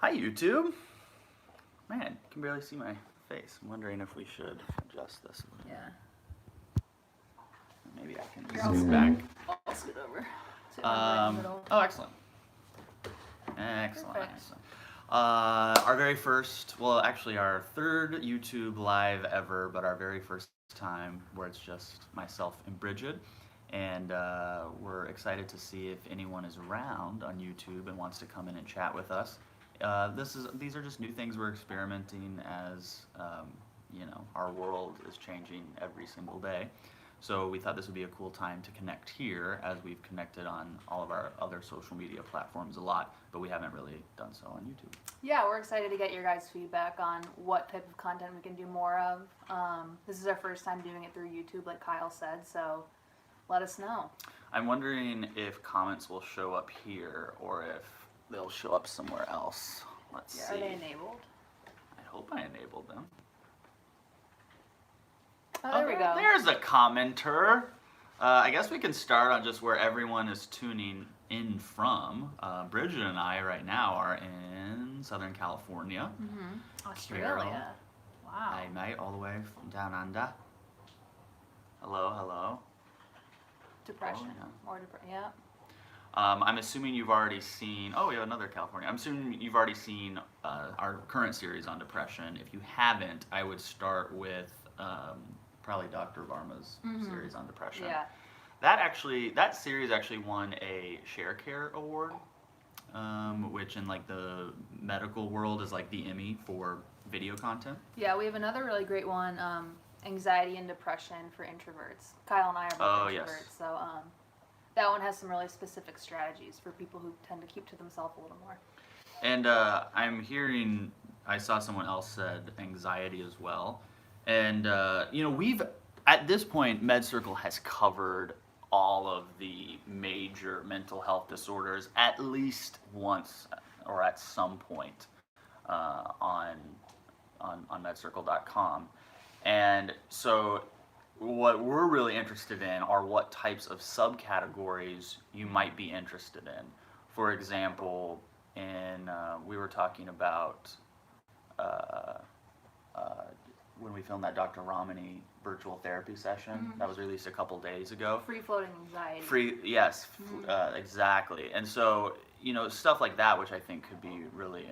Hi YouTube. Man, you can barely see my face. I'm wondering if we should adjust this a little. Yeah. Maybe I can You're zoom back. I'll scoot over. Oh, excellent. Excellent. Perfect. Excellent. Our very first, well, actually our third YouTube live ever, but our very first time where it's just myself and Brigid. And we're excited to see if anyone is around on YouTube and wants to come in and chat with us. These are just new things we're experimenting as, you know, our world is changing every single day. So we thought this would be a cool time to connect here, as we've connected on all of our other social media platforms a lot, but we haven't really done so on YouTube. Yeah, we're excited to get your guys' feedback on what type of content we can do more of. This is our first time doing it through YouTube, like Kyle said, so let us know. I'm wondering if comments will show up here or if they'll show up somewhere else. Let's see. Are they enabled? I hope I enabled them. Oh, there we go. There's a commenter. I guess we can start on just where everyone is tuning in from. Brigid and I right now are in Southern California. Mm-hmm. Australia. Wow. Hi, mate, all the way from down under. Hello, hello. Depression. Oh, yeah. More depression. Yeah. I'm assuming you've already seen, oh, we have another California. I'm assuming you've already seen our current series on depression. If you haven't, I would start with probably Dr. Varma's series on depression. Yeah. That series actually won a ShareCare award, which in like the medical world is like the Emmy for video content. Yeah, we have another really great one, anxiety and depression for introverts. Kyle and I are both introverts, yes. so that one has some really specific strategies for people who tend to keep to themselves a little more. And I'm hearing, I saw someone else said anxiety as well. And, you know, at this point, MedCircle has covered all of the major mental health disorders at least once or at some point on MedCircle.com. And so what we're really interested in are what types of subcategories you might be interested in. For example, we were talking about when we filmed that Dr. Ramani virtual therapy session that was released a couple days ago. Free-floating anxiety. Yes, exactly. And so, you know, stuff like that, which I think could be really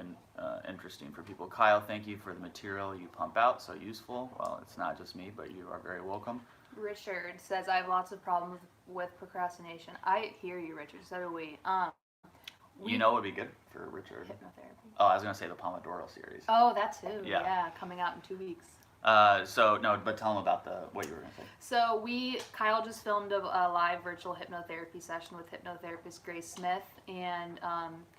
interesting for people. Kyle, thank you for the material you pump out, so useful. Well, it's not just me, but you are very welcome. Richard says, I have lots of problems with procrastination. I hear you, Richard, so do we. You know what would be good for Richard? Hypnotherapy. Oh, I was going to say the Pomodoro series. Oh, that too. Yeah. Yeah, coming out in 2 weeks. But tell them about what you were going to say. So Kyle just filmed a live virtual hypnotherapy session with hypnotherapist Grace Smith, and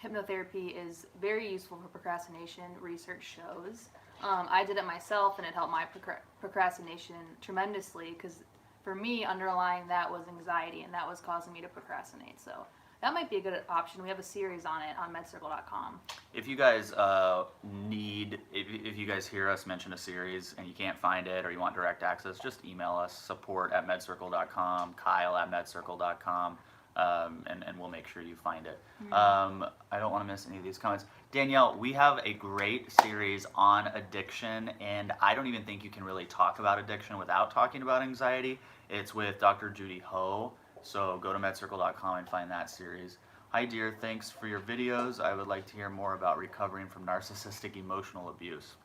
hypnotherapy is very useful for procrastination, research shows. I did it myself, and it helped my procrastination tremendously, because for me, underlying that was anxiety, and that was causing me to procrastinate. So that might be a good option. We have a series on it on MedCircle.com. If you guys if you guys hear us mention a series and you can't find it or you want direct access, just email us, support@medcircle.com, Kyle@medcircle.com, and we'll make sure you find it. I don't want to miss any of these comments. Danielle, we have a great series on addiction, and I don't even think you can really talk about addiction without talking about anxiety. It's with Dr. Judy Ho. So go to medcircle.com and find that series. Hi dear, thanks for your videos. I would like to hear more about recovering from narcissistic emotional abuse.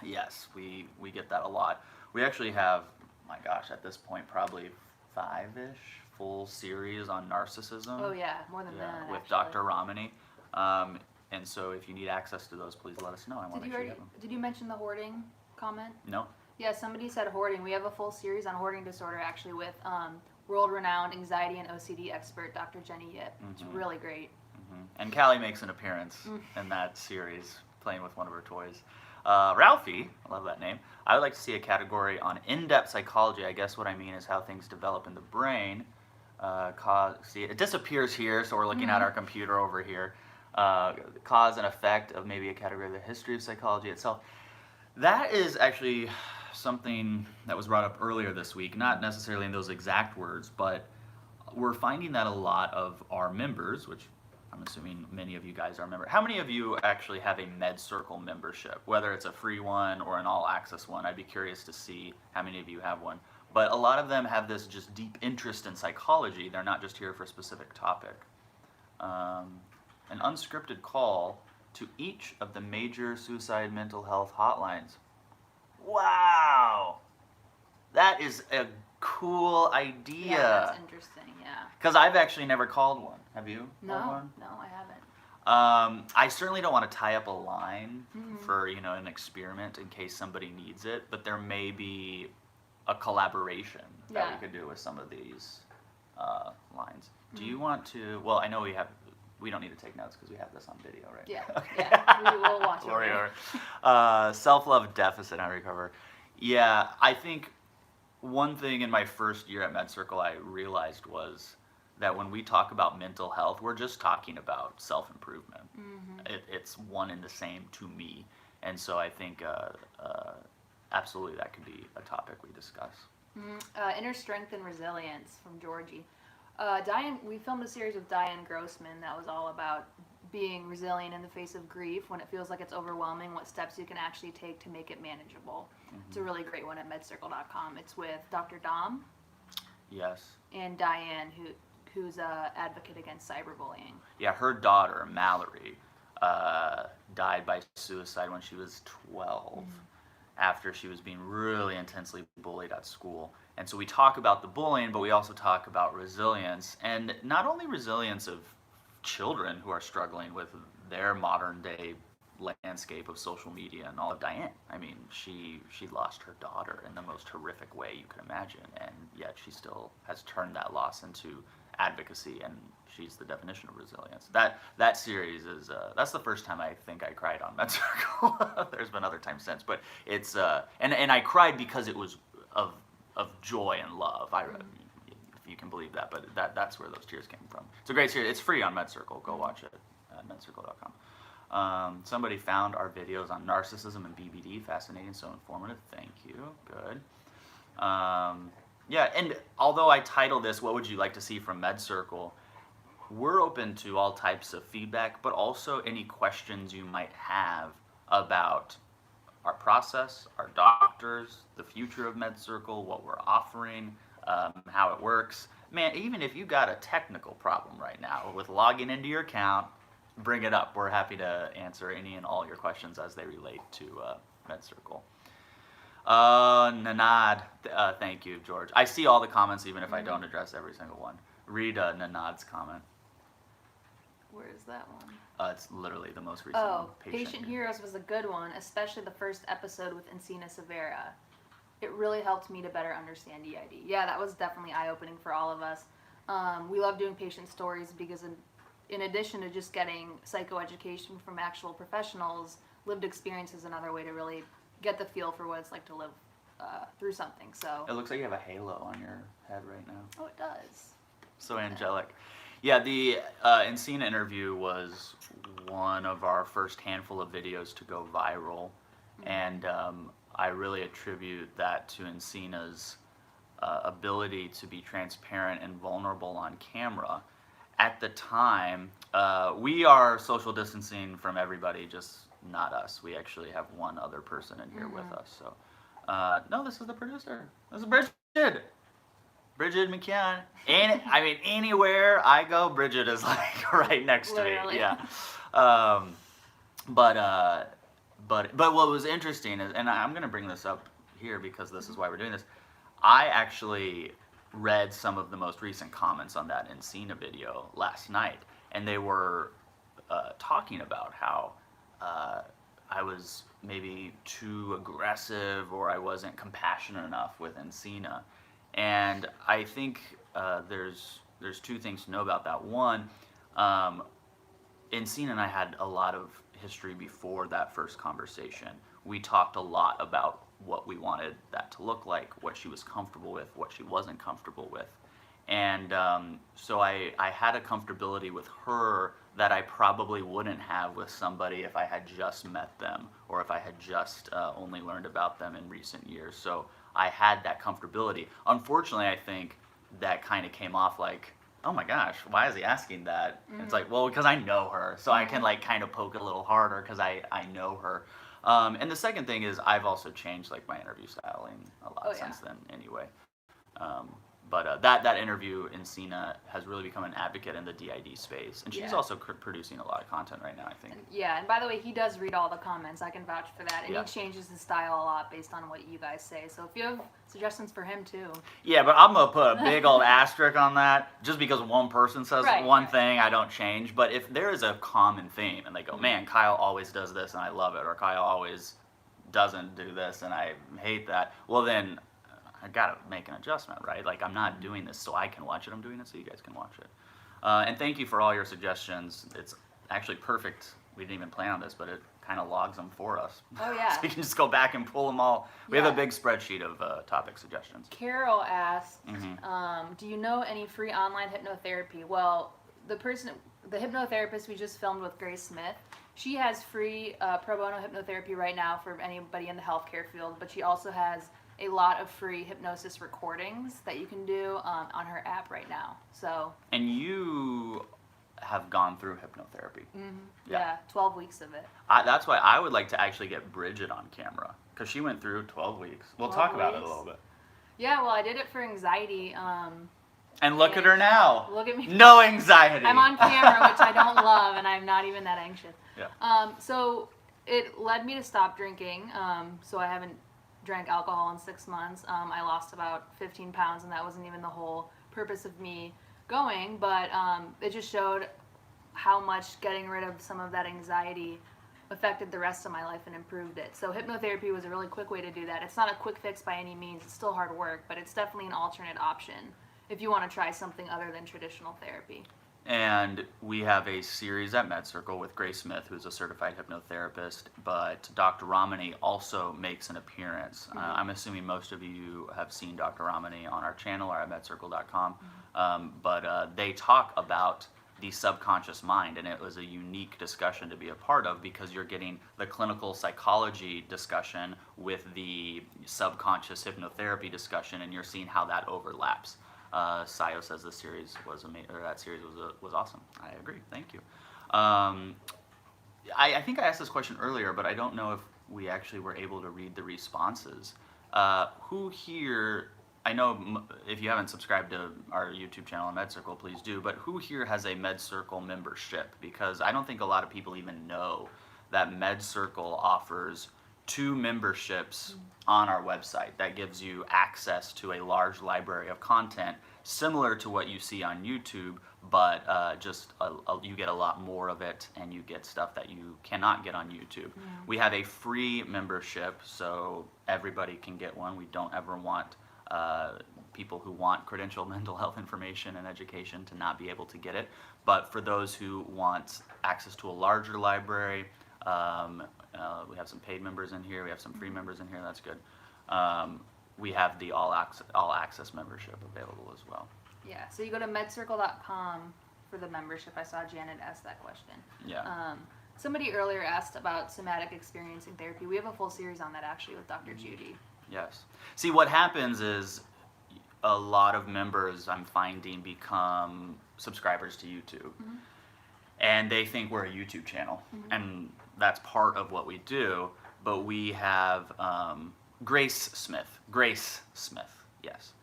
Yes, we get that a lot. We actually have, my gosh, at this point probably 5-ish full series on narcissism. Oh yeah, more than that. With actually. Dr. Ramani. And so if you need access to those, please let us know. I want to make sure you have them. Did you mention the hoarding comment? No. Yeah, somebody said hoarding. We have a full series on hoarding disorder actually with world-renowned anxiety and OCD expert Dr. Jenny Yip. It's really great. And Callie makes an appearance in that series, playing with one of her toys. Ralphie, I love that name. I would like to see a category on in-depth psychology. I guess what I mean is how things develop in the brain. See, it disappears here, so we're looking at our computer over here. Cause and effect of maybe a category of the history of psychology itself. That is actually something that was brought up earlier this week, not necessarily in those exact words, but we're finding that a lot of our members, which I'm assuming many of you guys are a member. How many of you actually have a MedCircle membership, whether it's a free one or an all-access one? I'd be curious to see how many of you have one. But a lot of them have this just deep interest in psychology. They're not just here for a specific topic. An unscripted call to each of the major suicide mental health hotlines. Wow! That is a cool idea. Yeah, that's interesting, yeah. Because I've actually never called one. Have you? No, called one? no, I haven't. I certainly don't want to tie up a line for, you know, an experiment in case somebody needs it, but there may be a collaboration that we could do with some of these lines. Do you want to, well, I know we don't need to take notes because we have this on video, right? Yeah, Okay. yeah, we will watch it. Self-love deficit, I recover. Yeah, I think one thing in my first year at MedCircle I realized was that when we talk about mental health, we're just talking about self-improvement. It's one and the same to me. And so I think absolutely that could be a topic we discuss. Inner strength and resilience from Georgie. We filmed a series with Diane Grossman that was all about being resilient in the face of grief when it feels like it's overwhelming, what steps you can actually take to make it manageable. It's a really great one at MedCircle.com. It's with Dr. Dom. Yes. And Diane, who's a advocate against cyberbullying. Yeah, her daughter, Mallory, died by suicide when she was 12 after she was being really intensely bullied at school. And so we talk about the bullying, but we also talk about resilience, and not only resilience of children who are struggling with their modern day landscape of social media and all of Diane. I mean, she lost her daughter in the most horrific way you could imagine, and yet she still has turned that loss into advocacy, and she's the definition of resilience. That series is that's the first time I think I cried on MedCircle. There's been other times since, but it's and I cried because it was of joy and love. If you can believe that, but that's where those tears came from. It's a great series. It's free on MedCircle. Go watch it at MedCircle.com. Somebody found our videos on narcissism and BBD. Fascinating, so informative. Thank you. Good. Yeah, and although I title this, "What would you like to see from MedCircle?" we're open to all types of feedback, but also any questions you might have about our process, our doctors, the future of MedCircle, what we're offering, how it works. Man, even if you got a technical problem right now with logging into your account, bring it up. We're happy to answer any and all your questions as they relate to MedCircle. Nanad, thank you, George. I see all the comments even if I don't address every single one. Read Nanad's comment. Where is that one? It's literally the most recent one. Patient Heroes was a good one, especially the first episode with Encina Severa. It really helped me to better understand EID. Yeah, that was definitely eye-opening for all of us. We love doing patient stories because in addition to just getting psychoeducation from actual professionals, lived experience is another way to really get the feel for what it's like to live through something. So it looks like you have a halo on your head right now. Oh, it does. So angelic. Yeah, the Encina interview was one of our first handful of videos to go viral, and I really attribute that to Encina's ability to be transparent and vulnerable on camera. At the time, we are social distancing from everybody, just not us. We actually have one other person in here with us. So, no, this is the producer. This is Brigid. Brigid McCuen. I mean, anywhere I go, Brigid is like right next to me. Yeah. But what was interesting is, and I'm going to bring this up here because this is why we're doing this. I actually read some of the most recent comments on that Encina video last night, and they were talking about how I was maybe too aggressive or I wasn't compassionate enough with Encina. And I think there's two things to know about that. One, Encina and I had a lot of history before that first conversation. We talked a lot about what we wanted that to look like, what she was comfortable with, what she wasn't comfortable with. And so I had a comfortability with her that I probably wouldn't have with somebody if I had just met them or if I had just only learned about them in recent years. So I had that comfortability. Unfortunately, I think that kind of came off like oh my gosh, why is he asking that? It's like, well, because I know her, so I can like kind of poke it a little harder because I know her. And the second thing is I've also changed like my interview styling a lot since then anyway. But that interview, Encina, has really become an advocate in the DID space. And she's also producing a lot of content right now, I think. Yeah, and by the way, he does read all the comments. I can vouch for that. And he changes his style a lot based on what you guys say. So if you have suggestions for him, too. Yeah, but I'm going to put a big old asterisk on that. Just because one person says one thing, I don't change. But if there is a common theme, and they go, man, Kyle always does this, and I love it. Or Kyle always doesn't do this, and I hate that. Well, then I gotta make an adjustment, right? Like, I'm not doing this so I can watch it. I'm doing it so you guys can watch it. And thank you for all your suggestions. It's actually perfect. We didn't even plan on this, but it kind of logs them for us. Oh, yeah. So you can just go back and pull them all. We have a big spreadsheet of topic suggestions. Carol asked, do you know any free online hypnotherapy? Well, the hypnotherapist we just filmed with Grace Smith, she has free pro bono hypnotherapy right now for anybody in the healthcare field, but she also has a lot of free hypnosis recordings that you can do on her app right now. So. And you have gone through hypnotherapy. Yeah, 12 weeks of it. That's why I would like to actually get Brigid on camera, because she went through 12 weeks. We'll talk about it a little bit. Yeah, well, I did it for anxiety. And look at her now. Look at me. No anxiety. I'm on camera, which I don't love, and I'm not even that anxious. Yeah. So it led me to stop drinking. So I haven't drank alcohol in 6 months. I lost about 15 pounds, and that wasn't even the whole purpose of me going, but it just showed how much getting rid of some of that anxiety affected the rest of my life and improved it. So hypnotherapy was a really quick way to do that. It's not a quick fix by any means. It's still hard work, but it's definitely an alternate option if you want to try something other than traditional therapy. And we have a series at MedCircle with Grace Smith, who's a certified hypnotherapist, but Dr. Ramani also makes an appearance. I'm assuming most of you have seen Dr. Ramani on our channel or at medcircle.com, but they talk about the subconscious mind, and it was a unique discussion to be a part of because you're getting the clinical psychology discussion with the subconscious hypnotherapy discussion, and you're seeing how that overlaps. Sayo says this series was amazing, or that series was awesome. I agree. Thank you. I think I asked this question earlier, but I don't know if we actually were able to read the responses. Who here? I know if you haven't subscribed to our YouTube channel, MedCircle, please do. But who here has a MedCircle membership? Because I don't think a lot of people even know that MedCircle offers 2 memberships on our website that gives you access to a large library of content similar to what you see on YouTube, but you get a lot more of it, and you get stuff that you cannot get on YouTube. We have a free membership, so everybody can get one. We don't ever want people who want credentialed mental health information and education to not be able to get it. But for those who want access to a larger library, we have some paid members in here. We have some free members in here. That's good. We have the all access membership available as well. Yeah. So you go to medcircle.com for the membership. I saw Janet ask that question. Yeah. Somebody earlier asked about somatic experiencing therapy. We have a full series on that actually with Dr. Judy. Yes. See, what happens is a lot of members, I'm finding, become subscribers to YouTube. And they think we're a YouTube channel. And that's part of what we do. But we have Grace Smith, yes.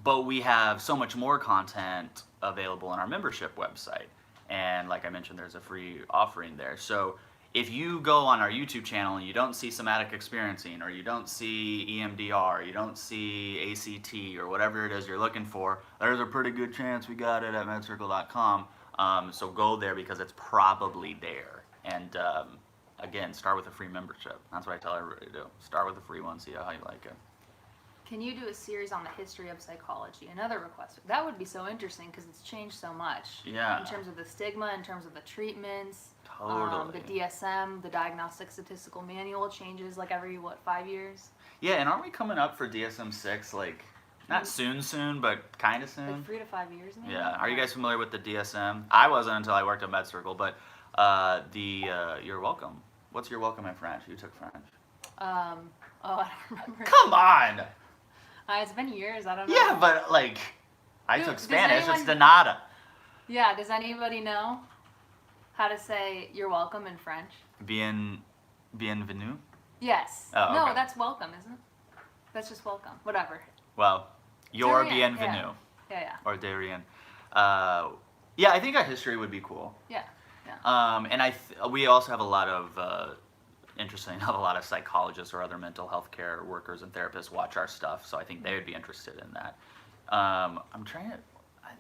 But we have so much more content available on our membership website. And like I mentioned, there's a free offering there. So if you go on our YouTube channel and you don't see somatic experiencing, or you don't see EMDR, you don't see ACT, or whatever it is you're looking for, there's a pretty good chance we got it at medcircle.com. So go there because it's probably there. And again, start with a free membership. That's what I tell everybody to do. Start with a free one, see how you like it. Can you do a series on the history of psychology? Another request. That would be so interesting because it's changed so much. Yeah. In terms of the stigma, in terms of the treatments. Totally. The DSM, the Diagnostic Statistical Manual changes like every, 5 years? Yeah, and aren't we coming up for DSM-6, like, not soon, but kind of soon? Like 3 to 5 years maybe? Yeah. Are you guys familiar with the DSM? I wasn't until I worked at MedCircle, but you're welcome. What's your welcome in French? You took French. I don't remember. Come on! It's been years, I don't know. Yeah, but like, I Who- took does Spanish. anyone- It's de nada. Yeah, does anybody know how to say you're welcome in French? Bienvenue. Yes. Oh, No, okay. that's welcome, isn't it? That's just welcome. Whatever. Well, your De rien, bienvenue. Yeah. Or de rien. Yeah, I think a history would be cool. Yeah. And we also have a lot of, interestingly enough, a lot of psychologists or other mental health care workers and therapists watch our stuff, so I think they would be interested in that. I'm trying to,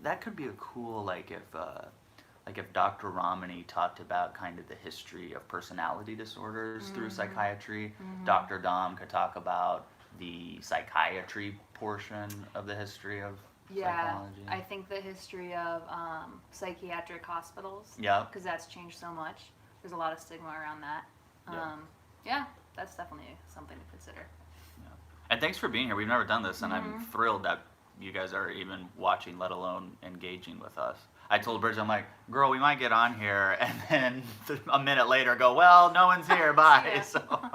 that could be a cool, like if Dr. Ramani talked about kind of the history of personality disorders through psychiatry, Dr. Dom could talk about the psychiatry portion of the history of psychology. I think the history of psychiatric hospitals. Yeah. Because that's changed so much. There's a lot of stigma around that. Yeah. Yeah, that's definitely something to consider. Yeah. And thanks for being here. We've never done this, and I'm thrilled that you guys are even watching, let alone engaging with us. I told Bridget, I'm like, girl, we might get on here, and then a minute later go, well, no one's here, bye. Yeah. So,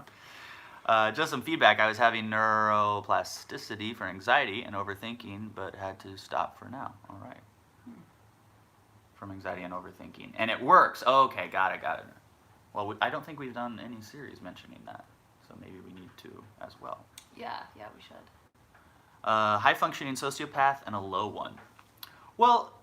just some feedback. I was having neuroplasticity for anxiety and overthinking, but had to stop for now. All right. From anxiety and overthinking. And it works. Okay, got it. Well, I don't think we've done any series mentioning that, so maybe we need to as well. Yeah, we should. High-functioning sociopath and a low one. Well,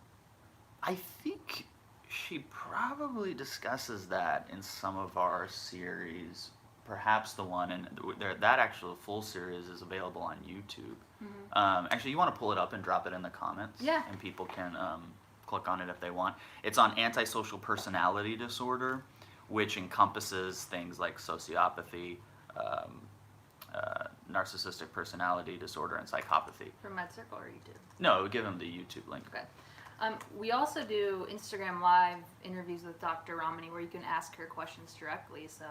I think she probably discusses that in some of our series, perhaps the one, and that actual full series is available on YouTube. Actually, you want to pull it up and drop it in the comments? Yeah. And people can click on it if they want. It's on antisocial personality disorder, which encompasses things like sociopathy, narcissistic personality disorder, and psychopathy. From MedCircle or YouTube? No, give them the YouTube link. Okay. We also do Instagram Live interviews with Dr. Ramani where you can ask her questions directly, so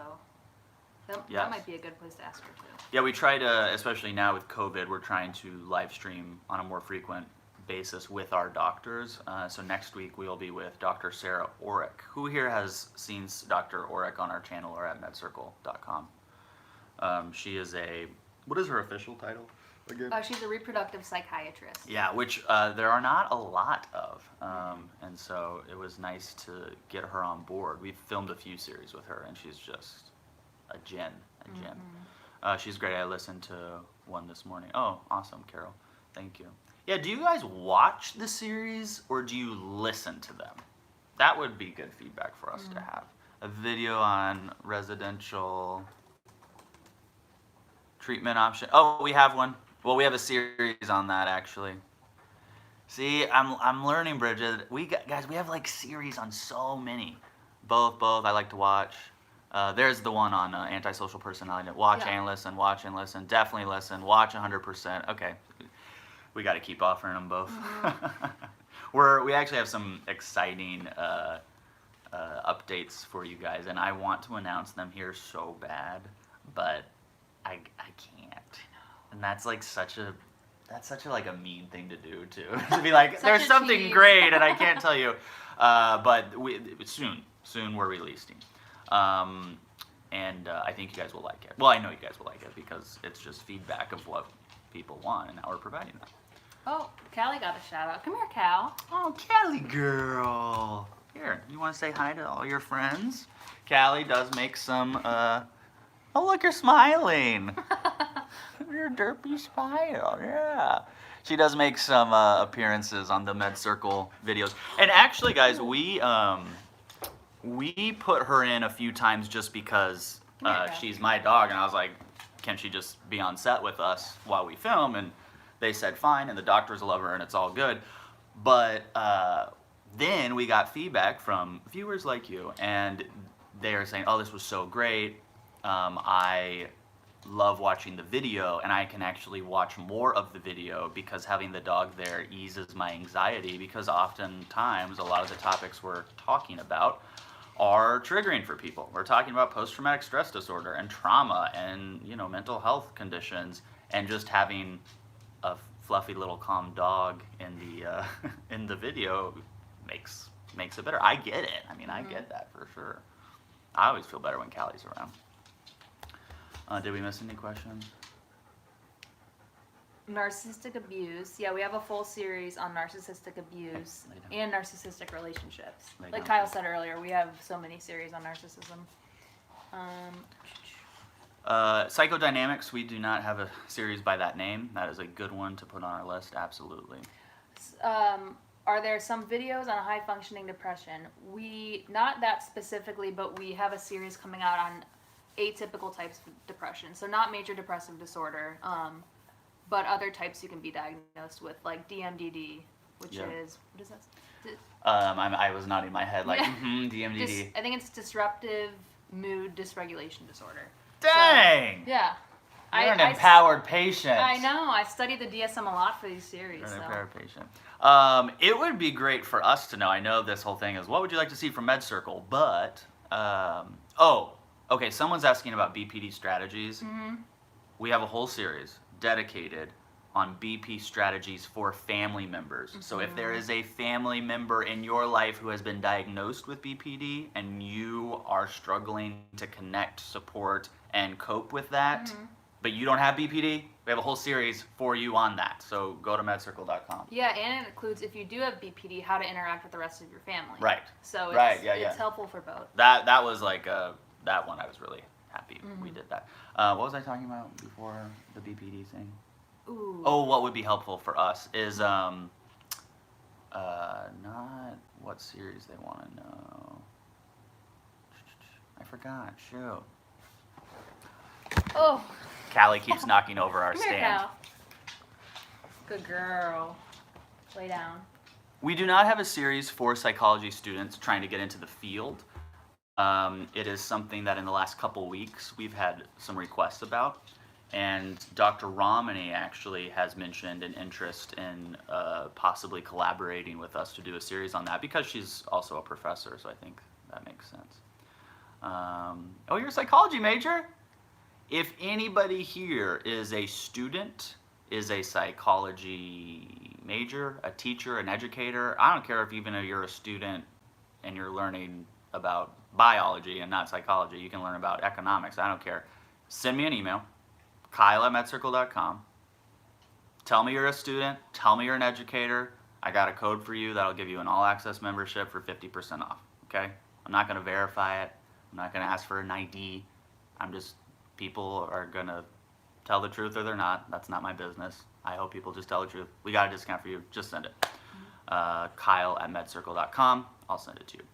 that Yes. might be a good place to ask her too. Yeah, we try to, especially now with COVID, we're trying to live stream on a more frequent basis with our doctors. So next week we'll be with Dr. Cheryl Arutt. Who here has seen Dr. Oreck on our channel or at medcircle.com? She is what is her official title again? She's a reproductive psychiatrist. Yeah, which there are not a lot of. And so it was nice to get her on board. We've filmed a few series with her, and she's just a gem. She's great. I listened to one this morning. Oh, awesome, Carol. Thank you. Yeah, do you guys watch the series or do you listen to them? That would be good feedback for us to have. A video on residential treatment option. Oh, we have one. Well, we have a series on that actually. See, I'm learning, Brigid. Guys, we have like series on so many. Both. I like to watch. There's the one on antisocial personality. Watch and listen. Definitely listen. Watch 100%. Okay. We got to keep offering them both. We actually have some exciting updates for you guys, and I want to announce them here so bad, but I can't. And that's like such a like a mean thing to do too. To be like, there's something tease. great, and I can't tell you. But soon we're releasing. And I think you guys will like it. Well, I know you guys will like it because it's just feedback of what people want, and now we're providing that. Oh, Callie got a shout out. Come here, Cal. Oh, Callie girl. Here, you want to say hi to all your friends? Callie does make some, oh, look, you're smiling. Your derpy smile, yeah. She does make some appearances on the MedCircle videos. And actually, guys, we put her in a few times just because she's my dog, and I was like, can she just be on set with us while we film? And they said fine, and the doctors love her, and it's all good. But then we got feedback from viewers like you, and they are saying, oh, this was so great. I love watching the video, and I can actually watch more of the video because having the dog there eases my anxiety, because oftentimes a lot of the topics we're talking about are triggering for people. We're talking about post-traumatic stress disorder and trauma and, mental health conditions, and just having a fluffy little calm dog in the in the video makes it better. I get it. I mean, I get that for sure. I always feel better when Callie's around. Did we miss any questions? Narcissistic abuse. Yeah, we have a full series on narcissistic abuse and narcissistic relationships. Like Kyle said earlier, we have so many series on narcissism. Psychodynamics, we do not have a series by that name. That is a good one to put on our list, absolutely. Are there some videos on high functioning depression? Not that specifically, but we have a series coming out on atypical types of depression. So not major depressive disorder, but other types you can be diagnosed with, like DMDD, which is, what is that? I was nodding my head like, DMDD. I think it's disruptive mood dysregulation disorder. Dang! So, yeah. You're an empowered patient. I know. I studied the DSM a lot for these series. You're an empowered patient. It would be great for us to know. I know this whole thing is, what would you like to see from MedCircle? But, okay, someone's asking about BPD strategies. Mm-hmm. We have a whole series dedicated on BP strategies for family members. Mm-hmm. So if there is a family member in your life who has been diagnosed with BPD and you are struggling to connect, support, and cope with that, but you don't have BPD, we have a whole series for you on that. So go to medcircle.com. Yeah, and it includes, if you do have BPD, how to interact with the rest of your family. Right. So it's helpful for both. That was like, that one I was really happy we did that. What was I talking about before the BPD thing? Ooh. Oh, what would be helpful for us is not what series they want to know. I forgot. Shoot. Oh. Callie keeps knocking over our Come here, stand. Cal. Good girl. Lay down. We do not have a series for psychology students trying to get into the field. It is something that in the last couple weeks we've had some requests about. And Dr. Ramani actually has mentioned an interest in possibly collaborating with us to do a series on that because she's also a professor, so I think that makes sense. Oh, you're a psychology major? If anybody here is a student, is a psychology major, a teacher, an educator, I don't care if even if you're a student and you're learning about biology and not psychology, you can learn about economics, I don't care. Send me an email. Kyle@medcircle.com. Tell me you're a student. Tell me you're an educator. I got a code for you that'll give you an all-access membership for 50% off. Okay? I'm not going to verify it. I'm not going to ask for an ID. People are going to tell the truth or they're not. That's not my business. I hope people just tell the truth. We got a discount for you. Just send it. Kyle@medcircle.com. I'll send it to you.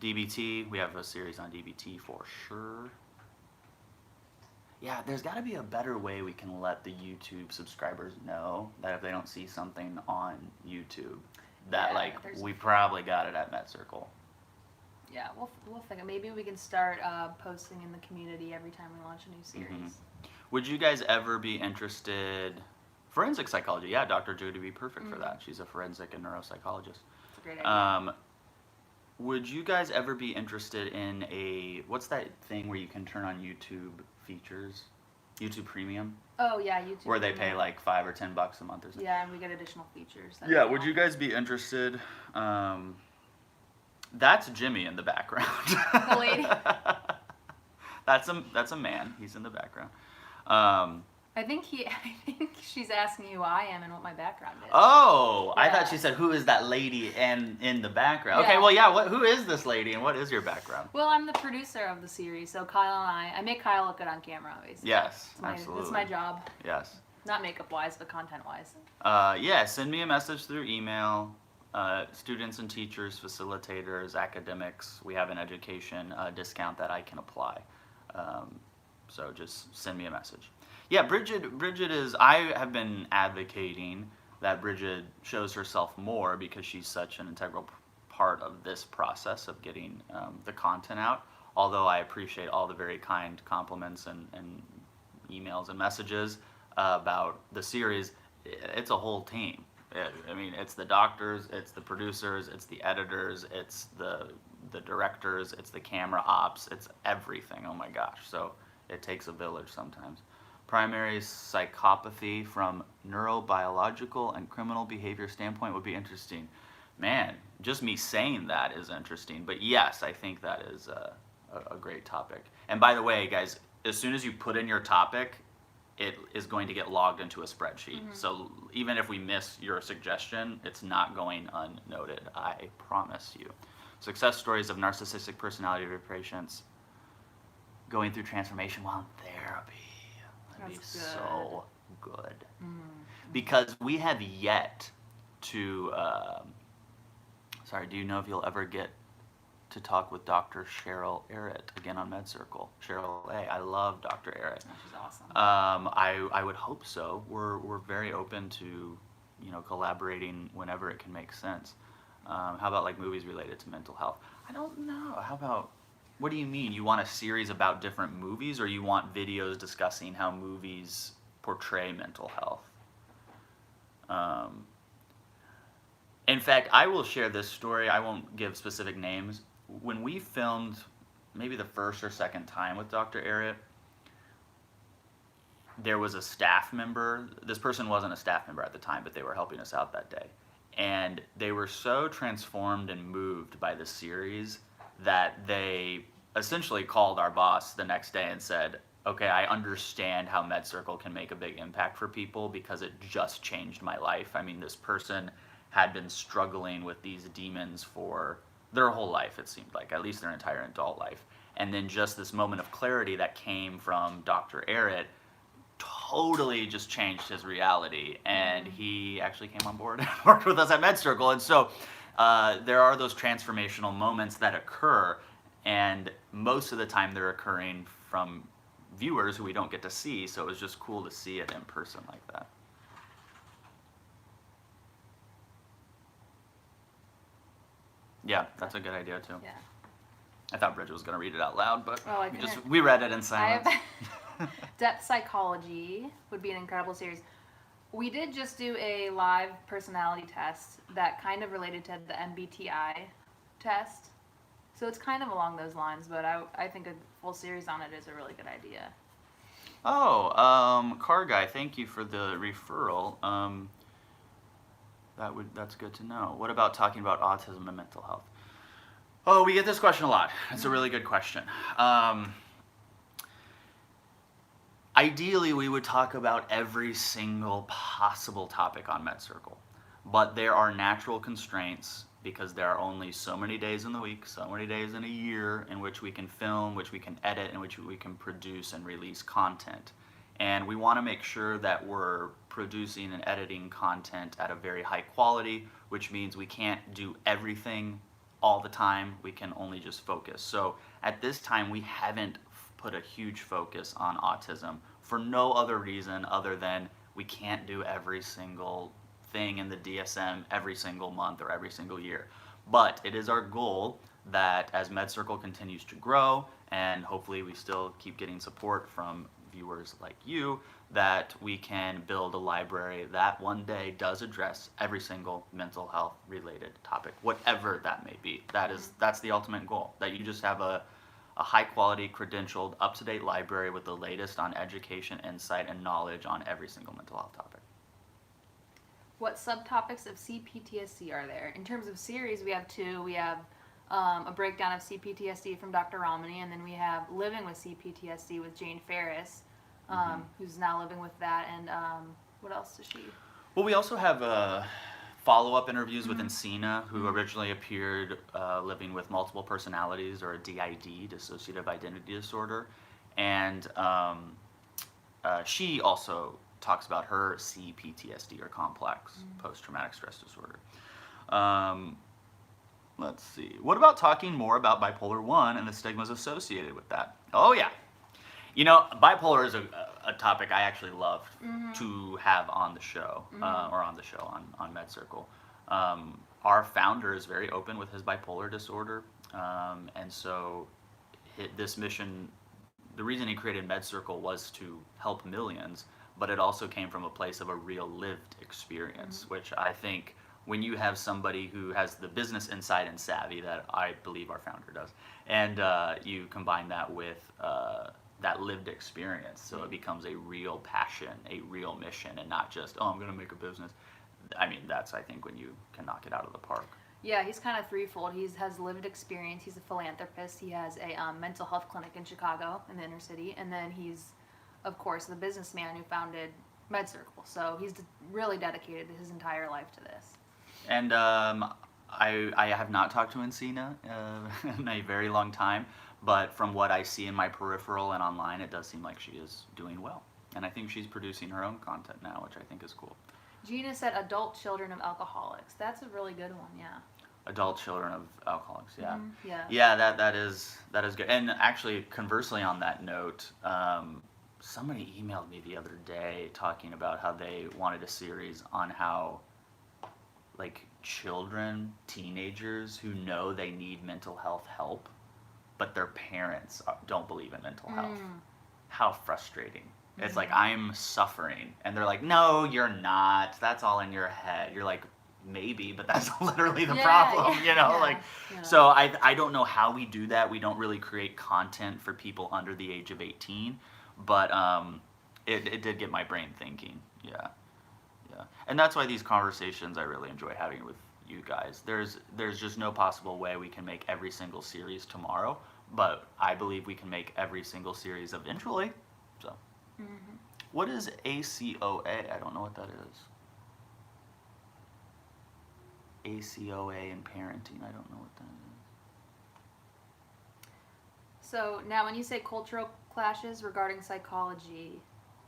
DBT. We have a series on DBT for sure. Yeah, there's got to be a better way we can let the YouTube subscribers know that if they don't see something on YouTube, that we probably got it at MedCircle. Yeah, we'll figure. Maybe we can start posting in the community every time we launch a new series. Would you guys ever be interested? Forensic psychology, yeah, Dr. Judy would be perfect for that. She's a forensic and neuropsychologist. That's a great idea. Would you guys ever be interested in what's that thing where you can turn on YouTube features? YouTube Premium? Oh, yeah, YouTube where they Premium. pay like $5 or $10 a month or something. Yeah, and we get additional features. Yeah, would you guys be interested? That's Jimmy in the background. The lady. That's a man. He's in the background. I think she's asking who I am and what my background is. Oh, yeah. I thought she said, who is that lady in the background? Yeah. Okay, well, yeah, who is this lady and what is your background? Well, I'm the producer of the series, so Kyle and I make Kyle look good on camera, obviously. Yes, absolutely. That's my job. Yes. Not makeup-wise, but content-wise. Yeah, send me a message through email. Students and teachers, facilitators, academics, we have an education discount that I can apply. So just send me a message. Yeah, Brigid I have been advocating that Brigid shows herself more because she's such an integral part of this process of getting the content out. Although I appreciate all the very kind compliments and emails and messages about the series, it's a whole team. I mean, it's the doctors, it's the producers, it's the editors, it's the directors, it's the camera ops, it's everything. Oh my gosh. So it takes a village sometimes. Primary psychopathy from neurobiological and criminal behavior standpoint would be interesting. Man, just me saying that is interesting. But yes, I think that is a great topic. And by the way, guys, as soon as you put in your topic, it is going to get logged into a spreadsheet. So even if we miss your suggestion, it's not going unnoted, I promise you. Success stories of narcissistic personality patients going through transformation while in therapy. That'd That's be good. so good. Because we have yet to, sorry, do you know if you'll ever get to talk with Dr. Cheryl Arutt again on MedCircle? Cheryl A. I love Dr. Arutt. Oh, she's awesome. I would hope so. We're very open to, collaborating whenever it can make sense. How about like movies related to mental health? I don't know. How about, what do you mean? You want a series about different movies, or you want videos discussing how movies portray mental health? In fact, I will share this story. I won't give specific names. When we filmed maybe the first or second time with Dr. Arutt, there was a staff member. This person wasn't a staff member at the time, but they were helping us out that day. And they were so transformed and moved by the series that they essentially called our boss the next day and said, okay, I understand how MedCircle can make a big impact for people because it just changed my life. I mean, this person had been struggling with these demons for their whole life, it seemed like, at least their entire adult life. And then just this moment of clarity that came from Dr. Arutt totally just changed his reality. And he actually came on board and worked with us at MedCircle. And so there are those transformational moments that occur, and most of the time they're occurring from viewers who we don't get to see. So it was just cool to see it in person like that. Yeah, that's a good idea too. Yeah. I thought Bridget was going to read it out loud, but Oh, I we read it in silence. Depth Psychology would be an incredible series. We did just do a live personality test that kind of related to the MBTI test. So it's kind of along those lines, but I think a full series on it is a really good idea. Oh, Car Guy, thank you for the referral. That's good to know. What about talking about autism and mental health? Oh, we get this question a lot. It's a really good question. Ideally, we would talk about every single possible topic on MedCircle, but there are natural constraints because there are only so many days in the week, so many days in a year in which we can film, which we can edit, in which we can produce and release content. And we want to make sure that we're producing and editing content at a very high quality, which means we can't do everything all the time. We can only just focus. So at this time, we haven't put a huge focus on autism for no other reason other than we can't do every single thing in the DSM every single month or every single year. But it is our goal that as MedCircle continues to grow, and hopefully we still keep getting support from viewers like you, that we can build a library that one day does address every single mental health related topic, whatever that may be. That's the ultimate goal, that you just have a high quality, credentialed, up-to-date library with the latest on education, insight, and knowledge on every single mental health topic. What subtopics of CPTSD are there? In terms of series, we have two. We have a breakdown of CPTSD from Dr. Ramani, and then we have Living with CPTSD with Jane Ferris, who's now living with that. And what else does she? Well, we also have follow-up interviews with Encina, who originally appeared living with multiple personalities, or a DID, Dissociative Identity Disorder. And she also talks about her CPTSD, or complex post-traumatic stress disorder. Let's see. What about talking more about bipolar 1 and the stigmas associated with that? Oh, yeah. You know, bipolar is a topic I actually love to have on the show, or on the show on MedCircle. Our founder is very open with his bipolar disorder, and so this mission, the reason he created MedCircle was to help millions, but it also came from a place of a real lived experience, which I think when you have somebody who has the business insight and savvy that I believe our founder does, and you combine that with that lived experience, so it becomes a real passion, a real mission, and not just, oh, I'm going to make a business. I mean, that's, I think, when you can knock it out of the park. Yeah, he's kind of threefold. He has lived experience. He's a philanthropist. He has a mental health clinic in Chicago, in the inner city, and then he's of course, the businessman who founded MedCircle. So he's really dedicated his entire life to this. And I have not talked to Encina in a very long time, but from what I see in my peripheral and online, it does seem like she is doing well. And I think she's producing her own content now, which I think is cool. Gina said adult children of alcoholics. That's a really good one, yeah. Adult children of alcoholics, yeah. Mm-hmm. Yeah. Yeah, that is good. And actually, conversely on that note, somebody emailed me the other day talking about how they wanted a series on how, like, children, teenagers who know they need mental health help, but their parents don't believe in mental health. How frustrating. It's like, I'm suffering. And they're like, no, you're not. That's all in your head. You're like, maybe, but that's literally the problem, you know? Like, so I don't know how we do that. We don't really create content for people under the age of 18, but it did get my brain thinking. Yeah. And that's why these conversations I really enjoy having with you guys. There's just no possible way we can make every single series tomorrow, but I believe we can make every single series eventually. So, what is ACOA? I don't know what that is. ACOA in parenting. I don't know what that is. So now when you say cultural clashes regarding psychology,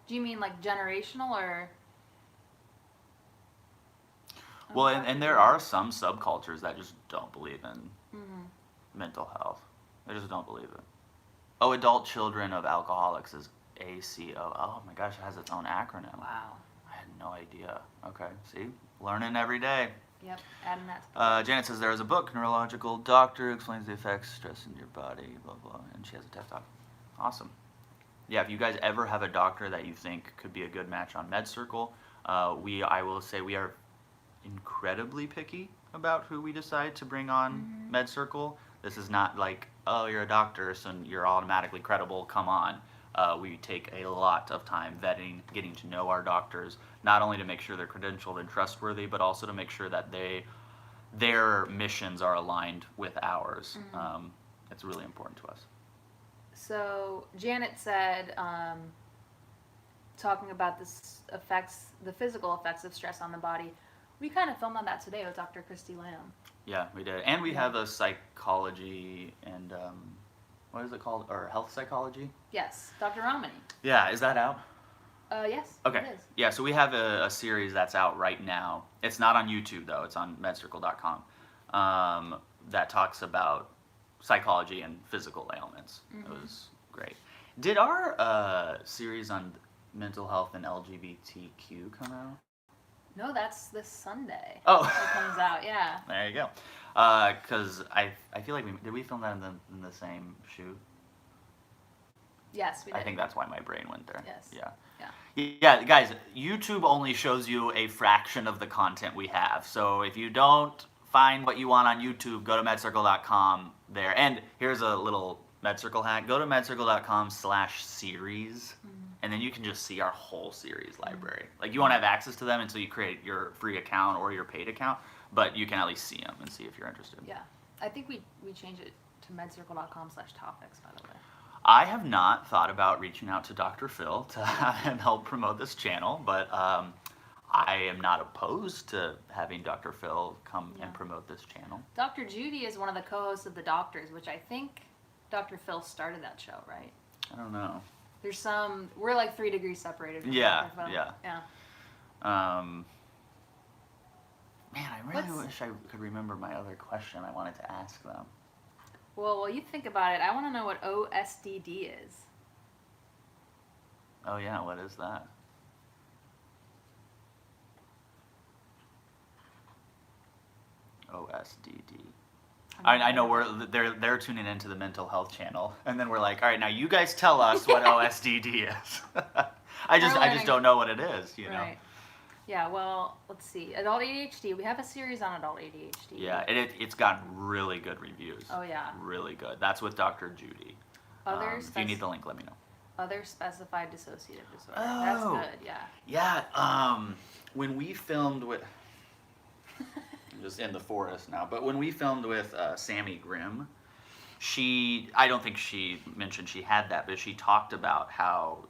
do you mean like generational or? Well, and there are some subcultures that just don't believe in mental health. They just don't believe it. Oh, adult children of alcoholics is ACO. Oh my gosh, it has its own acronym. Wow. I had no idea. Okay, see? Learning every day. Yep, adding that. Janet says there is a book, Neurological Doctor, explains the effects of stress in your body, blah, blah, and she has a TED Talk. Awesome. Yeah, if you guys ever have a doctor that you think could be a good match on MedCircle, I will say we are incredibly picky about who we decide to bring on MedCircle. This is not like, oh, you're a doctor, so you're automatically credible, come on. We take a lot of time vetting, getting to know our doctors, not only to make sure they're credentialed and trustworthy, but also to make sure that their missions are aligned with ours. It's really important to us. So Janet said, talking about the physical effects of stress on the body, we kind of filmed on that today with Dr. Christy Lamb. Yeah, we did. And we have a psychology and, what is it called? Or health psychology? Yes, Dr. Ramani. Yeah, is that out? Yes, Okay. it is. Yeah, so we have a series that's out right now. It's not on YouTube, though. It's on MedCircle.com that talks about psychology and physical ailments. It was great. Did our series on mental health and LGBTQ come out? No, that's this Sunday. Oh. It comes out, yeah. There you go. Because I feel like did we film that in the same shoot? Yes, we did. I think that's why my brain went there. Yes. Yeah, guys, YouTube only shows you a fraction of the content we have. So if you don't find what you want on YouTube, go to MedCircle.com there. And here's a little MedCircle hack. Go to MedCircle.com/series, and then you can just see our whole series library. Like, you won't have access to them until you create your free account or your paid account, but you can at least see them and see if you're interested. Yeah. I think we changed it to MedCircle.com/topics, by the way. I have not thought about reaching out to Dr. Phil to have him help promote this channel, but I am not opposed to having Dr. Phil come and promote this channel. Dr. Judy is one of the co-hosts of The Doctors, which I think Dr. Phil started that show, right? I don't know. There's we're like 3 degrees separated from Yeah, Dr. Phil. yeah. Man, I really wish I could remember my other question I wanted to ask them. Well, while you think about it, I want to know what OSDD is. Oh yeah, what is that? OSDD. I know they're tuning into the mental health channel, and then we're like, all right, now you guys tell us what OSDD is. I just don't know what it is, you know. Right. Yeah, well, let's see. Adult ADHD. We have a series on adult ADHD. Yeah, it's gotten really good reviews. Oh, yeah. Really good. That's with Dr. Judy. If you need the link, let me know. Other specified dissociative disorder. Oh. That's good, yeah. Yeah, when we filmed with... I'm just in the forest now, but when we filmed with Sammy Grimm, I don't think she mentioned she had that, but she talked about how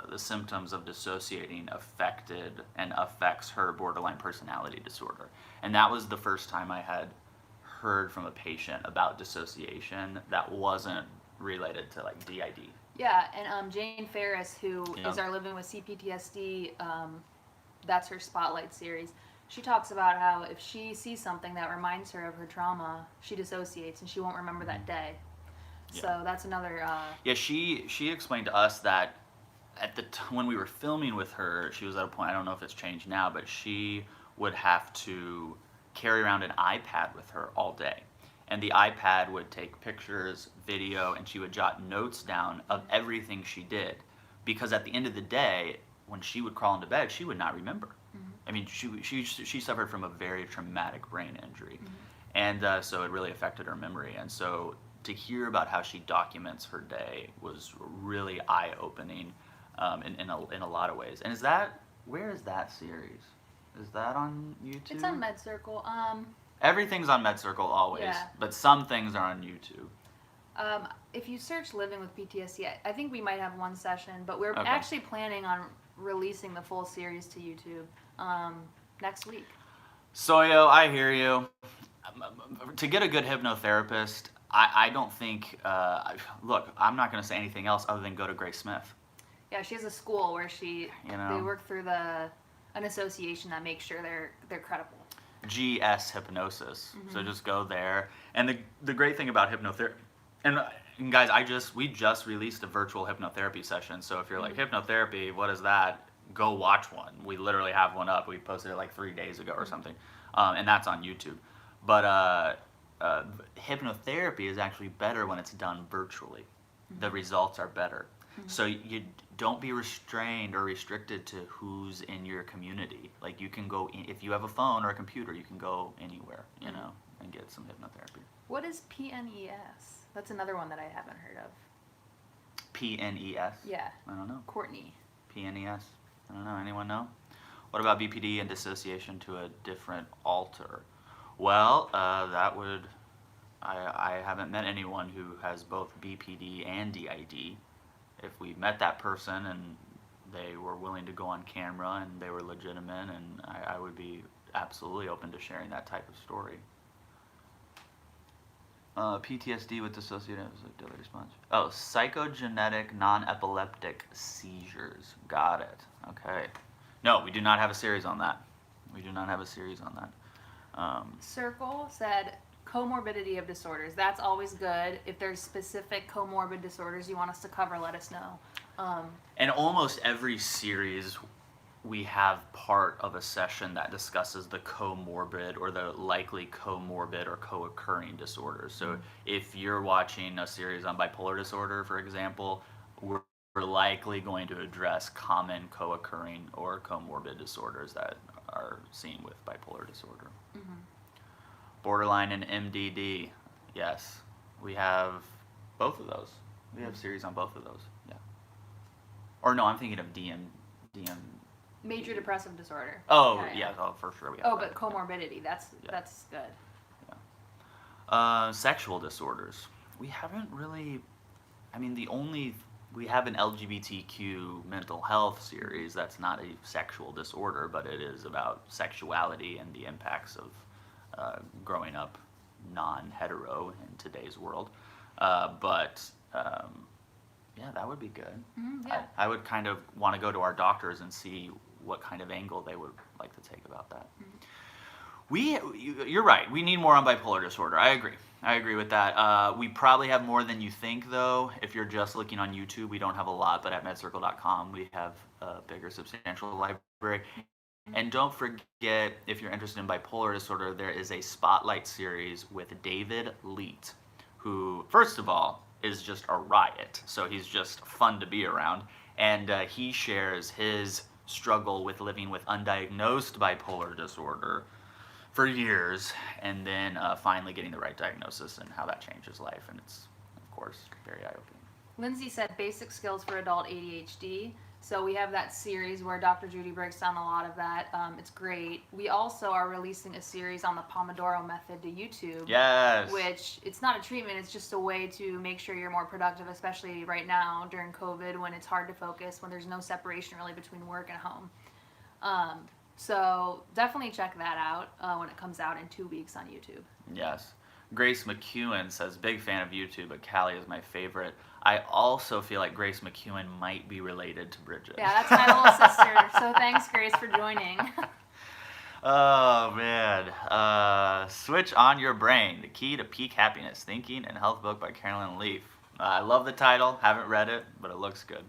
the symptoms of dissociating affected and affects her borderline personality disorder. And that was the first time I had heard from a patient about dissociation that wasn't related to like DID. Yeah, and Jane Ferris, who Yeah. is our Living with CPTSD, that's her Spotlight series. She talks about how if she sees something that reminds her of her trauma, she dissociates and she won't remember that day. Yeah. So that's another. Yeah, she explained to us that at the when we were filming with her, she was at a point, I don't know if it's changed now, but she would have to carry around an iPad with her all day. And the iPad would take pictures, video, and she would jot notes down of everything she did. Because at the end of the day, when she would crawl into bed, she would not remember. I mean, she suffered from a very traumatic brain injury. And so it really affected her memory. And so to hear about how she documents her day was really eye-opening in a lot of ways. And where is that series? Is that on YouTube? It's on MedCircle. Everything's on MedCircle always, Yeah. but some things are on YouTube. If you search Living with PTSD, I think we might have one session, but we're Okay. actually planning on releasing the full series to YouTube next week. Soyo, I hear you. To get a good hypnotherapist, I don't think, look, I'm not going to say anything else other than go to Grace Smith. Yeah, she has a school where they work through an association that makes sure they're credible. GS Hypnosis. So just go there. And the great thing about hypnotherapy, and guys, we just released a virtual hypnotherapy session. So if you're like, hypnotherapy, what is that? Go watch one. We literally have one up. We posted it like 3 days ago or something. And that's on YouTube. But hypnotherapy is actually better when it's done virtually. The results are better. So you don't be restrained or restricted to who's in your community. Like you can go, if you have a phone or a computer, you can go anywhere, and get some hypnotherapy. What is PNES? That's another one that I haven't heard of. PNES? Yeah. I don't know. Courtney. PNES? I don't know. Anyone know? What about BPD and dissociation to a different alter? Well, I haven't met anyone who has both BPD and DID. If we met that person and they were willing to go on camera and they were legitimate, and I would be absolutely open to sharing that type of story. PTSD with dissociative daily response. Oh, psychogenetic non-epileptic seizures. Got it. Okay. No, we do not have a series on that. We do not have a series on that. Circle said comorbidity of disorders. That's always good. If there's specific comorbid disorders you want us to cover, let us know. And almost every series we have part of a session that discusses the comorbid or the likely comorbid or co-occurring disorders. So if you're watching a series on bipolar disorder, for example, we're likely going to address common co-occurring or comorbid disorders that are seen with bipolar disorder. Borderline and MDD, yes, we have both of those. We have series on both of those, yeah. Or no, I'm thinking of DM. Major depressive disorder. Oh, yeah, oh, for sure we have Oh, that. but comorbidity, that's good. Yeah. Sexual disorders. We haven't really, we have an LGBTQ mental health series that's not a sexual disorder, but it is about sexuality and the impacts of growing up non-hetero in today's world. Yeah, that would be good. Yeah. I would kind of want to go to our doctors and see what kind of angle they would like to take about that. You're right. We need more on bipolar disorder. I agree with that. We probably have more than you think, though. If you're just looking on YouTube, we don't have a lot, but at MedCircle.com, we have a bigger, substantial library. And don't forget, if you're interested in bipolar disorder, there is a Spotlight series with David Leet, who, first of all, is just a riot. So he's just fun to be around. And he shares his struggle with living with undiagnosed bipolar disorder for years, and then finally getting the right diagnosis and how that changes life. And it's, of course, very eye-opening. Lindsay said basic skills for adult ADHD. So we have that series where Dr. Judy breaks down a lot of that. It's great. We also are releasing a series on the Pomodoro method to YouTube. Yes. Which, it's not a treatment, it's just a way to make sure you're more productive, especially right now during COVID when it's hard to focus, when there's no separation really between work and home. So definitely check that out when it comes out in 2 weeks on YouTube. Yes. Grace McCuen says, big fan of YouTube, but Callie is my favorite. I also feel like Grace McCuen might be related to Brigid. Yeah, that's my little sister. So thanks, Grace, for joining. Oh, man. Switch on Your Brain, The Key to Peak Happiness, Thinking and Health book by Carolyn Leaf. I love the title. Haven't read it, but it looks good.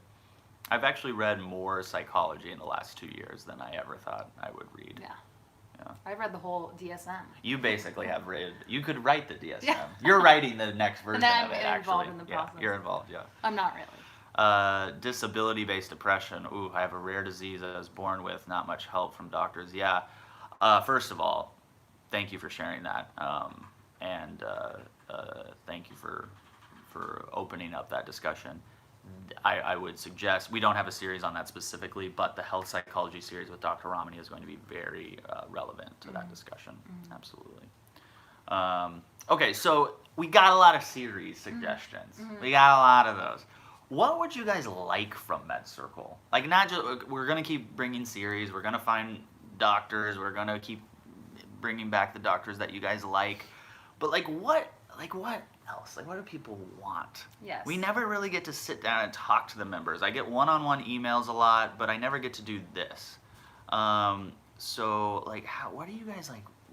I've actually read more psychology in the last 2 years than I ever thought I would read. Yeah. Yeah. I've read the whole DSM. You basically have read. You could write the DSM. Yeah. You're writing the next version then of it. I'm Actually, involved in the yeah, process. you're involved. Yeah. I'm not really. Disability-based depression. Ooh, I have a rare disease I was born with. Not much help from doctors. Yeah. First of all, thank you for sharing that, and thank you for opening up that discussion. I would suggest, we don't have a series on that specifically, but the health psychology series with Dr. Ramani is going to be very relevant to that discussion. Absolutely. Okay, so we got a lot of series suggestions. We got a lot of those. What would you guys like from MedCircle? Like, not just, we're going to keep bringing series, we're going to find doctors, we're going to keep bringing back the doctors that you guys like, but what else? Like, what do people want? Yes. We never really get to sit down and talk to the members. I get one-on-one emails a lot, but I never get to do this. So, what do you guys,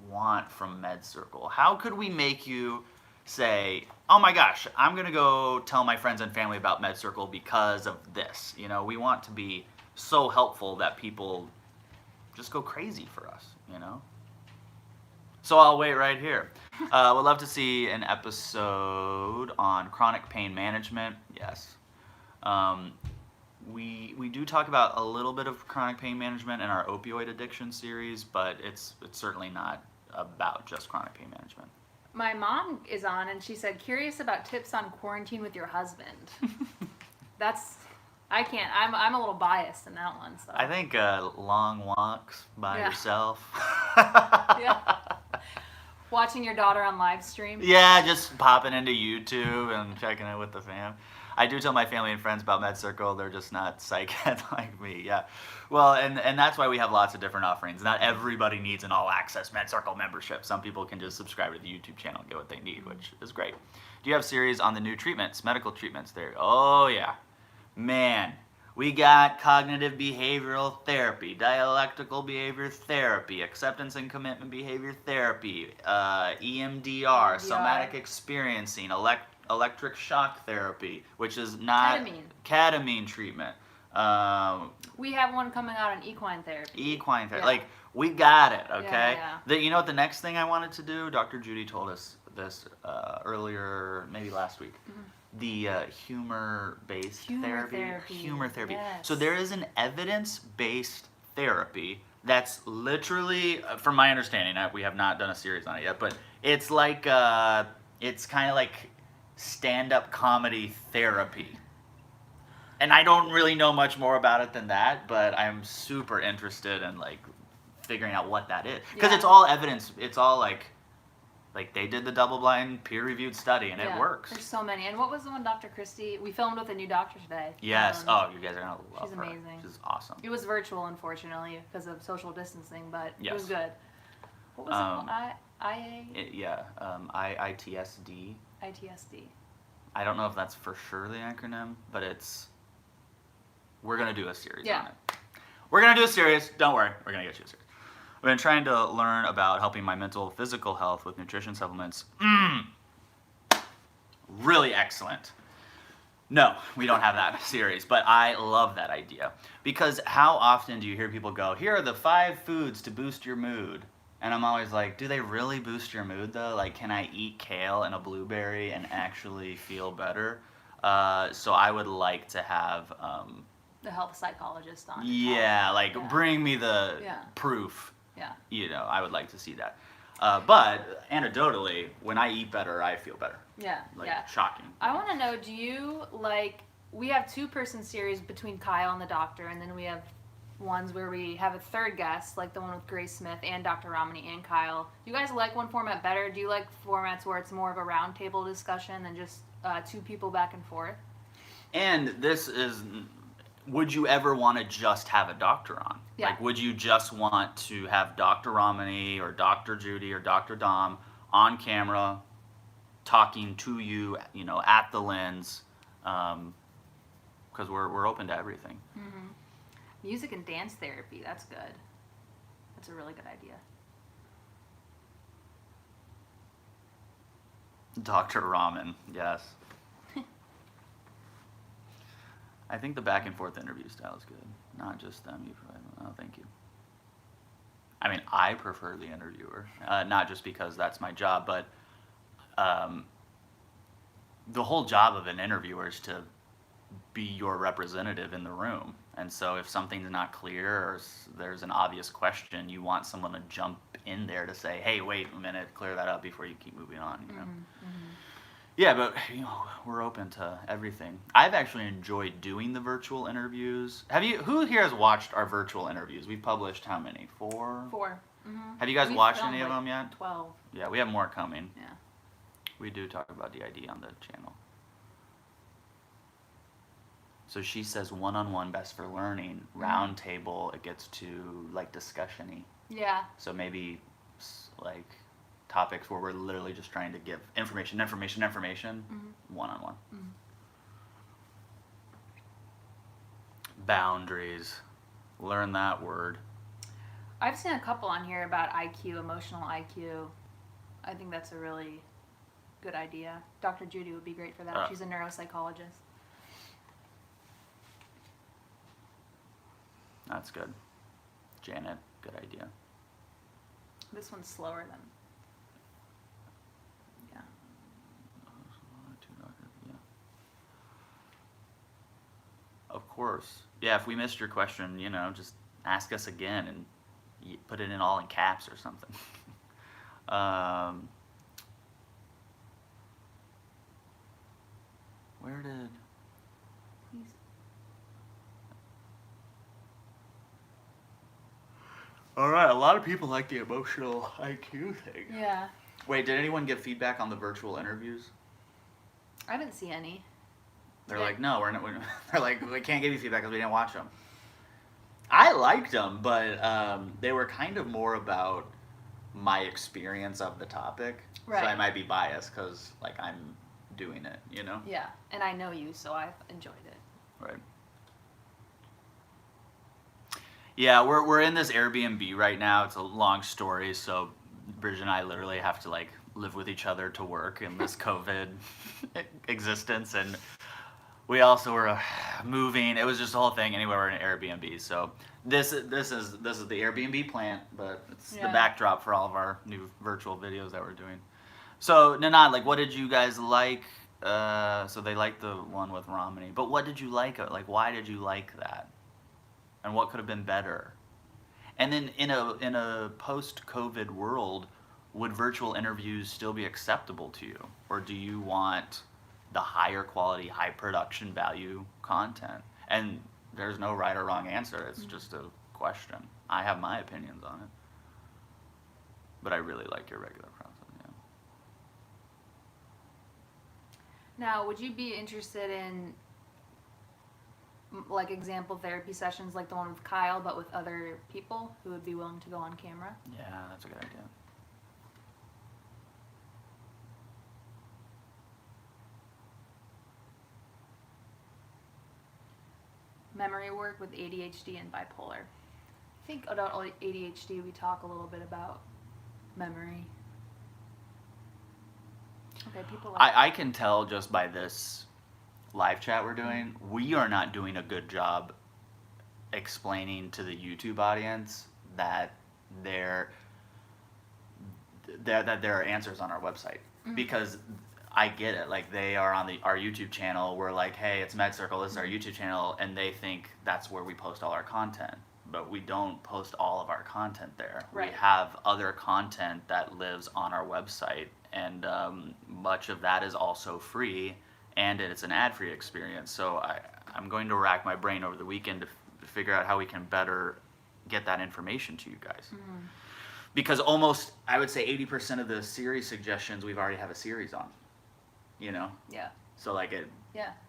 want from MedCircle? How could we make you say, oh my gosh, I'm going to go tell my friends and family about MedCircle because of this? You know, we want to be so helpful that people just go crazy for us, you know? So I'll wait right here. Would love to see an episode on chronic pain management. Yes. We do talk about a little bit of chronic pain management in our opioid addiction series, but it's certainly not about just chronic pain management. My mom is on, and she said, curious about tips on quarantine with your husband. I'm a little biased in that one. So. I think long walks by yourself. Yeah. Watching your daughter on live stream. Yeah, just popping into YouTube and checking it with the fam. I do tell my family and friends about MedCircle. They're just not psyched like me. Yeah. Well, and that's why we have lots of different offerings. Not everybody needs an all-access MedCircle membership. Some people can just subscribe to the YouTube channel and get what they need, which is great. Do you have series on the new treatments, medical treatments there? Oh, yeah. Man, we got cognitive behavioral therapy, dialectical behavior therapy, acceptance and commitment behavior therapy, EMDR, somatic experiencing, electric shock therapy, which is not ketamine treatment. We have one coming out on equine therapy. Equine therapy. Yeah. We got it, okay? Yeah. You know what the next thing I wanted to do? Dr. Judy told us this earlier, maybe last week. The humor-based therapy. Humor therapy. Yes. So there is an evidence-based therapy that's literally, from my understanding, we have not done a series on it yet, but it's it's kind of like stand-up comedy therapy. And I don't really know much more about it than that, but I'm super interested in figuring out what that is. Because it's all evidence, it's all like they did the double-blind, peer-reviewed study, and it works. There's so many. And what was the one, Dr. Christie? We filmed with a new doctor today. Yes. Oh, you guys are going to love her. She's amazing. She's awesome. It was virtual, unfortunately, because of social distancing, but yes. It was good. What was it called? ITSD. ITSD. I don't know if that's for sure the acronym, but we're going to do a series on it. We're going to do a series. Don't worry. We're going to get you a series. I've been trying to learn about helping my mental, physical health with nutrition supplements. Really excellent. No, we don't have that series, but I love that idea. Because how often do you hear people go, here are the 5 foods to boost your mood? And I'm always like, do they really boost your mood though? Can I eat kale and a blueberry and actually feel better? So I would like to have... the health psychologist on. Yeah, bring me the proof. Yeah. I would like to see that. But anecdotally, when I eat better, I feel better. Yeah. Shocking. I want to know, do you we have 2-person series between Kyle and the doctor, and then we have ones where we have a third guest, like the one with Grace Smith and Dr. Ramani and Kyle. Do you guys like one format better? Do you like formats where it's more of a roundtable discussion than just 2 people back and forth? And this is, would you ever want to just have a doctor on? Yeah. Like, would you just want to have Dr. Ramani or Dr. Judy or Dr. Dom on camera talking to you, at the lens? Because we're open to everything. Mm-hmm. Music and dance therapy, that's good. That's a really good idea. Dr. Ramen, yes. I think the back and forth interview style is good. Not just them. Oh, thank you. I mean, I prefer the interviewer, not just because that's my job, but the whole job of an interviewer is to be your representative in the room. And so if something's not clear or there's an obvious question, you want someone to jump in there to say, hey, wait a minute, clear that up before you keep moving on. Mm-hmm. Mm-hmm. Yeah, but we're open to everything. I've actually enjoyed doing the virtual interviews. Who here has watched our virtual interviews? We've published how many? 4? 4. Mm-hmm. Have you guys watched any of them yet? 12. Yeah, we have more coming. Yeah. We do talk about DID on the channel. So she says one-on-one best for learning. Round table, it gets to like discussion-y. Yeah. So maybe like topics where we're literally just trying to give information, one-on-one. Mm-hmm. Boundaries. Learn that word. I've seen a couple on here about IQ, emotional IQ. I think that's a really good idea. Dr. Judy would be great for that. She's a neuropsychologist. That's good. Janet, good idea. This one's slower than... Yeah. Of course. Yeah, if we missed your question, just ask us again and put it in all in caps or something. Where did... Please. All right, a lot of people like the emotional IQ thing. Yeah. Wait, did anyone give feedback on the virtual interviews? I didn't see any. They're like, no, they're like, we can't give you feedback because we didn't watch them. I liked them, but they were kind of more about my experience of the topic. Right. So I might be biased because, I'm doing it, Yeah, and I know you, so I enjoyed it. Right. Yeah, we're in this Airbnb right now. It's a long story, so Brigid and I literally have to live with each other to work in this COVID existence, and we also were moving. It was just a whole thing. Anyway, we're in an Airbnb, so this is the Airbnb plant, but it's the backdrop for all of our new virtual videos that we're doing. So Nanad, what did you guys like? So they liked the one with Ramani, but what did you like? Why did you like that? And what could have been better? And then in a post-COVID world, would virtual interviews still be acceptable to you? Or do you want the higher quality, high production value content? And there's no right or wrong answer. It's just a question. I have my opinions on it. But I really like your regular process, yeah. Now, would you be interested in example therapy sessions like the one with Kyle, but with other people who would be willing to go on camera? Yeah, that's a good idea. Memory work with ADHD and bipolar. I think about ADHD we talk a little bit about memory. Okay, people like I can tell just by this live chat we're doing, we are not doing a good job explaining to the YouTube audience that there are answers on our website. Because I get it, they are on our YouTube channel. We're like, hey, it's MedCircle, this is our YouTube channel, and they think that's where we post all our content. But we don't post all of our content there. Right. We have other content that lives on our website, and much of that is also free. and it's an ad-free experience. So I'm going to rack my brain over the weekend to figure out how we can better get that information to you guys. Because almost, I would say 80% of the series suggestions we've already have a series on, you know? Yeah. So like it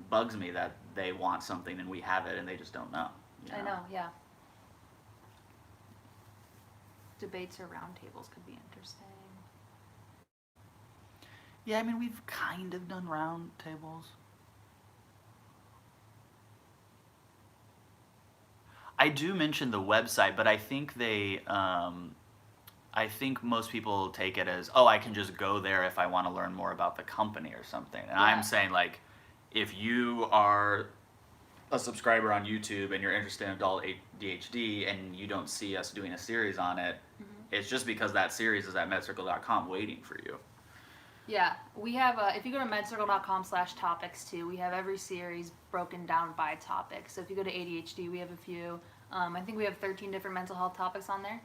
bugs me that they want something and we have it and they just don't know. You know? I know, yeah. Debates or roundtables could be interesting. Yeah, I mean, we've kind of done round tables. I do mention the website, but I think I think most people take it as, oh, I can just go there if I want to learn more about the company or something. And I'm saying, like, if you are a subscriber on YouTube and you're interested in adult ADHD and you don't see us doing a series on it, it's just because that series is at MedCircle.com waiting for you. Yeah, we have, if you go to MedCircle.com/topics too, we have every series broken down by topic. So if you go to ADHD, we have a few. I think we have 13 different mental health topics on there.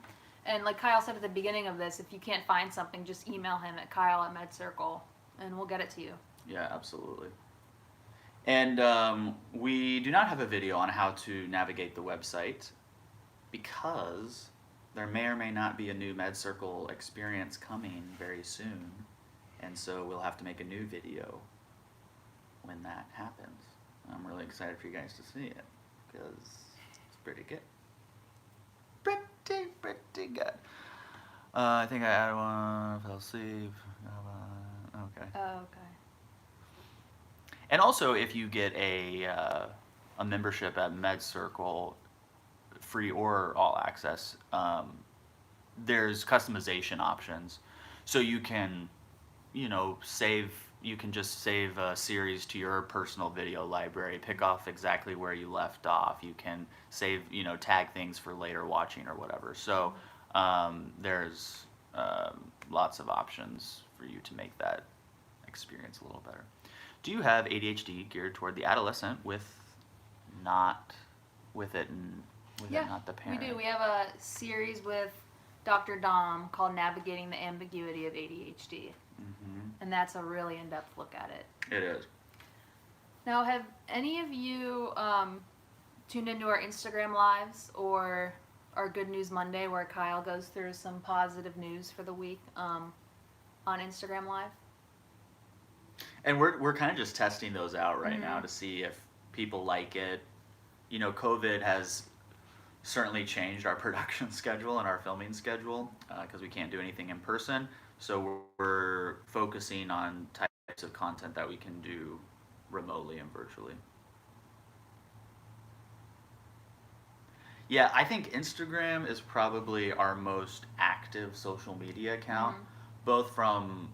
And like Kyle said at the beginning of this, if you can't find something, just email him at Kyle@MedCircle and we'll get it to you. Yeah, absolutely. And we do not have a video on how to navigate the website because there may or may not be a new MedCircle experience coming very soon. And so we'll have to make a new video when that happens. I'm really excited for you guys to see it because it's pretty good. Pretty good. I think I added one. Fell asleep. Okay. Oh, okay. And also, if you get a membership at MedCircle, free or all access, there's customization options, so you can, you know, you can just save a series to your personal video library, pick off exactly where you left off. You can save, you know, tag things for later watching or whatever. So there's lots of options for you to make that experience a little better. Do you have ADHD geared toward the adolescent with it not the parent? We do. We have a series with Dr. Dom called Navigating the Ambiguity of ADHD. And that's a really in-depth look at it. It is. Now, have any of you tuned into our Instagram lives or our Good News Monday where Kyle goes through some positive news for the week on Instagram Live? And we're kind of just testing those out right now to see if people like it. You know, COVID has certainly changed our production schedule and our filming schedule because we can't do anything in person. So we're focusing on types of content that we can do remotely and virtually. Yeah, I think Instagram is probably our most active social media account, both from,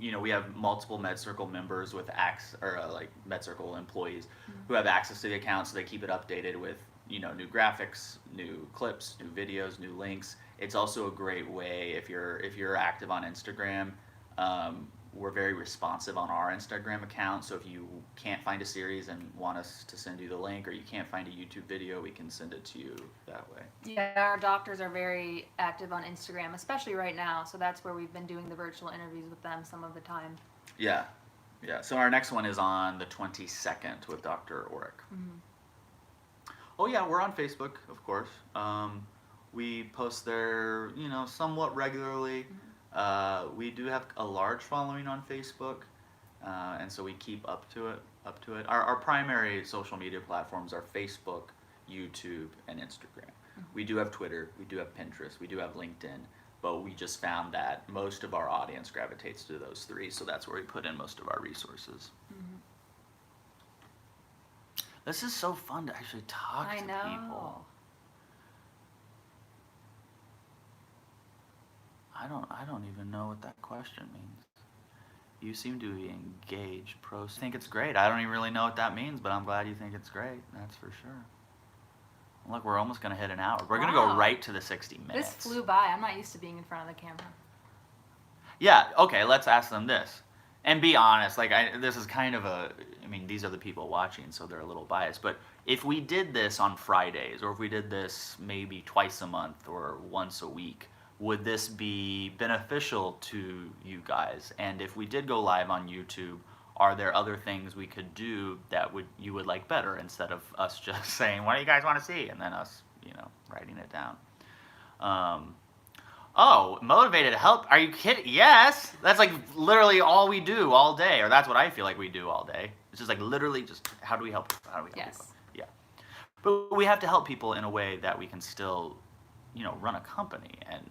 you know, we have multiple MedCircle members with like MedCircle employees who have access to the account, so they keep it updated with, you know, new graphics, new clips, new videos, new links. It's also a great way if you're active on Instagram. We're very responsive on our Instagram account, so if you can't find a series and want us to send you the link, or you can't find a YouTube video, we can send it to you that way. Yeah, our doctors are very active on Instagram, especially right now, so that's where we've been doing the virtual interviews with them some of the time. Yeah. So our next one is on the 22nd with Dr. Oreck. Oh yeah, we're on Facebook, of course. We post there, you know, somewhat regularly. We do have a large following on Facebook, and so we keep up to it. Our primary social media platforms are Facebook, YouTube, and Instagram. We do have Twitter, we do have Pinterest, we do have LinkedIn, but we just found that most of our audience gravitates to those three, so that's where we put in most of our resources. This is so fun to actually talk to people. I don't even know what that question means. You seem to be engaged. I think it's great. I don't even really know what that means, but I'm glad you think it's great. That's for sure. Look, we're almost going to hit an hour. We're going to go right to the 60 minutes. This flew by. I'm not used to being in front of the camera. Yeah, okay, let's ask them this. And be honest, like, this is kind of I mean, these are the people watching, so they're a little biased. But if we did this on Fridays, or if we did this maybe twice a month or once a week, would this be beneficial to you guys? And if we did go live on YouTube, are there other things we could do that you would like better, instead of us just saying, what do you guys want to see, and then us, writing it down. Oh, motivated to help? Are you kidding? Yes! That's like literally all we do all day, or that's what I feel like we do all day. It's just like literally just, how do we help people? How do we help people? Yeah. But we have to help people in a way that we can still, run a company and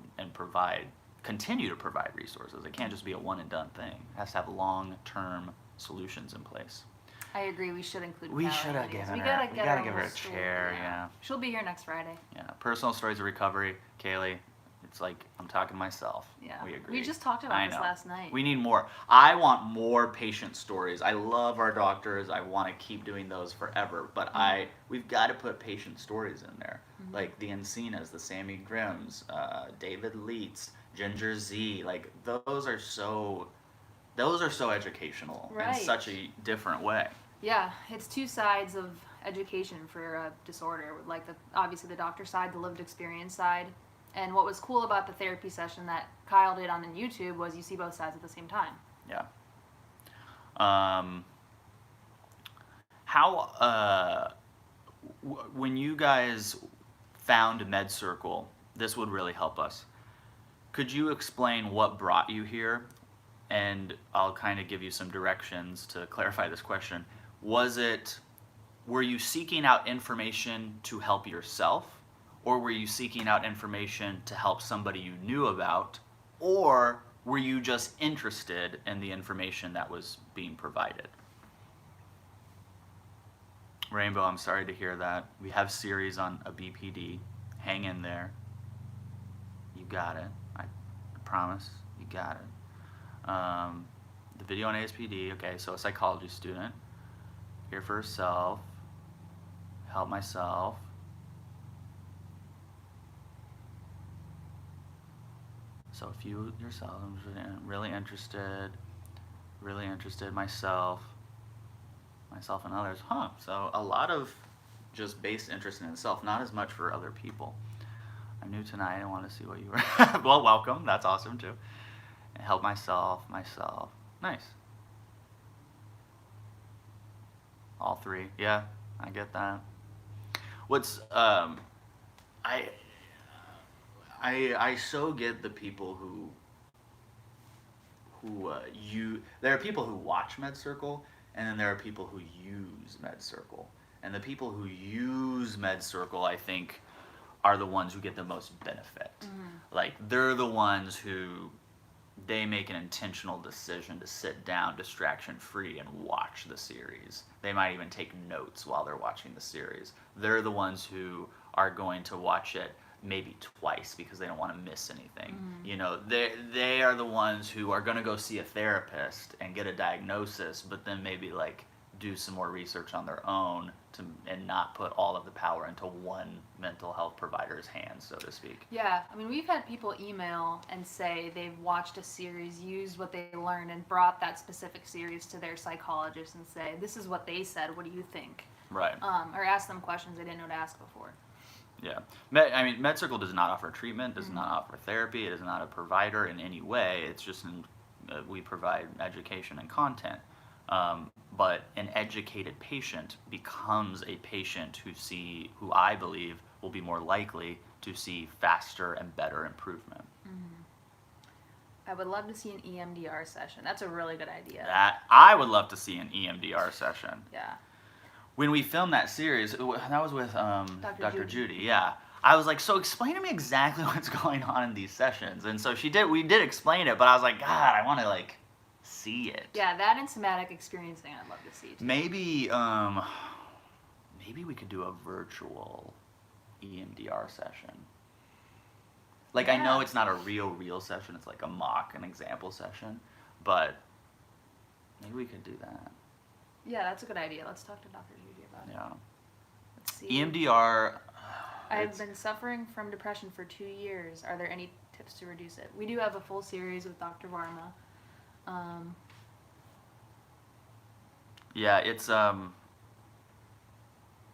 continue to provide resources. It can't just be a one and done thing. It has to have long-term solutions in place. I agree. We should include. We should have given her. We gotta give her a chair. Yeah. She'll be here next Friday. Yeah. Personal stories of recovery, Kaylee. It's like I'm talking to myself. Yeah. We agree. We just talked about this last night. We need more. I want more patient stories. I love our doctors. I want to keep doing those forever. But we've got to put patient stories in there, like the Encinas, the Sammy Grimms, David Leitz, Ginger Z. Like those are so educational in such a different way. Yeah, it's two sides of education for a disorder. Like obviously the doctor side, the lived experience side. And what was cool about the therapy session that Kyle did on YouTube was you see both sides at the same time. Yeah. When you guys found MedCircle, this would really help us. Could you explain what brought you here? And I'll kind of give you some directions to clarify this question. Were you seeking out information to help yourself? Or were you seeking out information to help somebody you knew about? Or were you just interested in the information that was being provided? Rainbow, I'm sorry to hear that. We have series on a BPD. Hang in there. You got it. I promise. You got it. The video on ASPD. Okay, so a psychology student. Here for herself. Help myself. So if you yourself, I'm really interested, myself and others. So a lot of just based interest in itself, not as much for other people. I'm new tonight, I want to see what you were. Well, welcome, that's awesome too. And help myself. Nice. All three, yeah, I get that. What's, I so get the people there are people who watch MedCircle, and then there are people who use MedCircle. And the people who use MedCircle, I think, are the ones who get the most benefit. Like, they're the ones who, they make an intentional decision to sit down distraction-free and watch the series. They might even take notes while they're watching the series. They're the ones who are going to watch it maybe twice because they don't want to miss anything. They are the ones who are going to go see a therapist and get a diagnosis, but then maybe like do some more research on their own and not put all of the power into one mental health provider's hands, so to speak. Yeah, I mean, we've had people email and say they've watched a series, used what they learned, and brought that specific series to their psychologist and say, this is what they said, what do you think? Right. Or ask them questions they didn't know to ask before. Yeah. MedCircle does not offer treatment, does not offer therapy, it is not a provider in any way. It's just we provide education and content. But an educated patient becomes a patient who I believe will be more likely to see faster and better improvement. I would love to see an EMDR session. That's a really good idea. I would love to see an EMDR session. Yeah. When we filmed that series, that was with Dr. Judy, yeah. I was like, so explain to me exactly what's going on in these sessions. And so we did explain it, but I was like, God, I want to like see it. Yeah, that and somatic experiencing I'd love to see too. Maybe we could do a virtual EMDR session. Like, I know it's not a real session, it's like a mock, an example session, but maybe we could do that. Yeah, that's a good idea. Let's talk to Dr. Judy about it. Yeah. Let's see. EMDR. I've been suffering from depression for 2 years. Are there any tips to reduce it? We do have a full series with Dr. Varma. Yeah, it's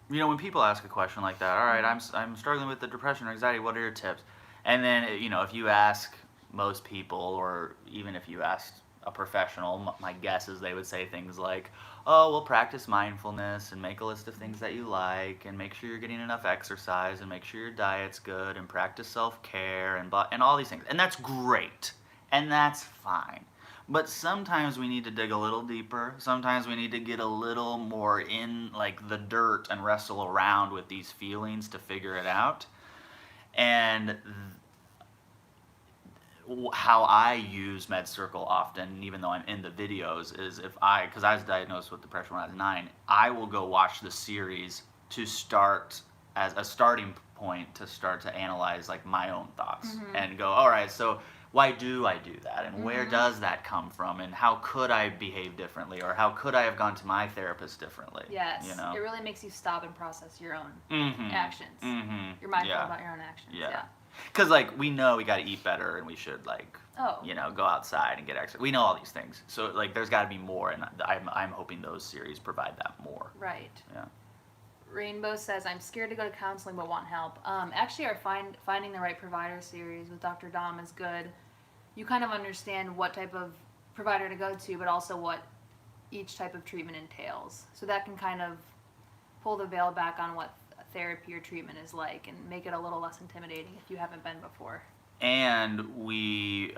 when people ask a question like that, all right, I'm struggling with the depression or anxiety, what are your tips? And then, if you ask most people, or even if you asked a professional, my guess is they would say things like, oh, well, practice mindfulness and make a list of things that you like and make sure you're getting enough exercise and make sure your diet's good and practice self-care and all these things. And that's great. And that's fine. But sometimes we need to dig a little deeper. Sometimes we need to get a little more in like the dirt and wrestle around with these feelings to figure it out. And how I use MedCircle often, even though I'm in the videos, is because I was diagnosed with depression when I was 9, I will go watch the series to start as a starting point to start to analyze like my own thoughts and go, all right, so why do I do that? And where does that come from? And how could I behave differently? Or how could I have gone to my therapist differently? Yes. You know? It really makes you stop and process your own actions. You're mindful about your own actions. Yeah. Because, like, we know we got to eat better and we should, like, you know, go outside and get exercise. We know all these things. So, like, there's got to be more. And I'm hoping those series provide that more. Right. Yeah. Rainbow says, I'm scared to go to counseling but want help. Actually, our Finding the Right Provider series with Dr. Dom is good. You kind of understand what type of provider to go to, but also what each type of treatment entails. So that can kind of pull the veil back on what therapy or treatment is like and make it a little less intimidating if you haven't been before. And we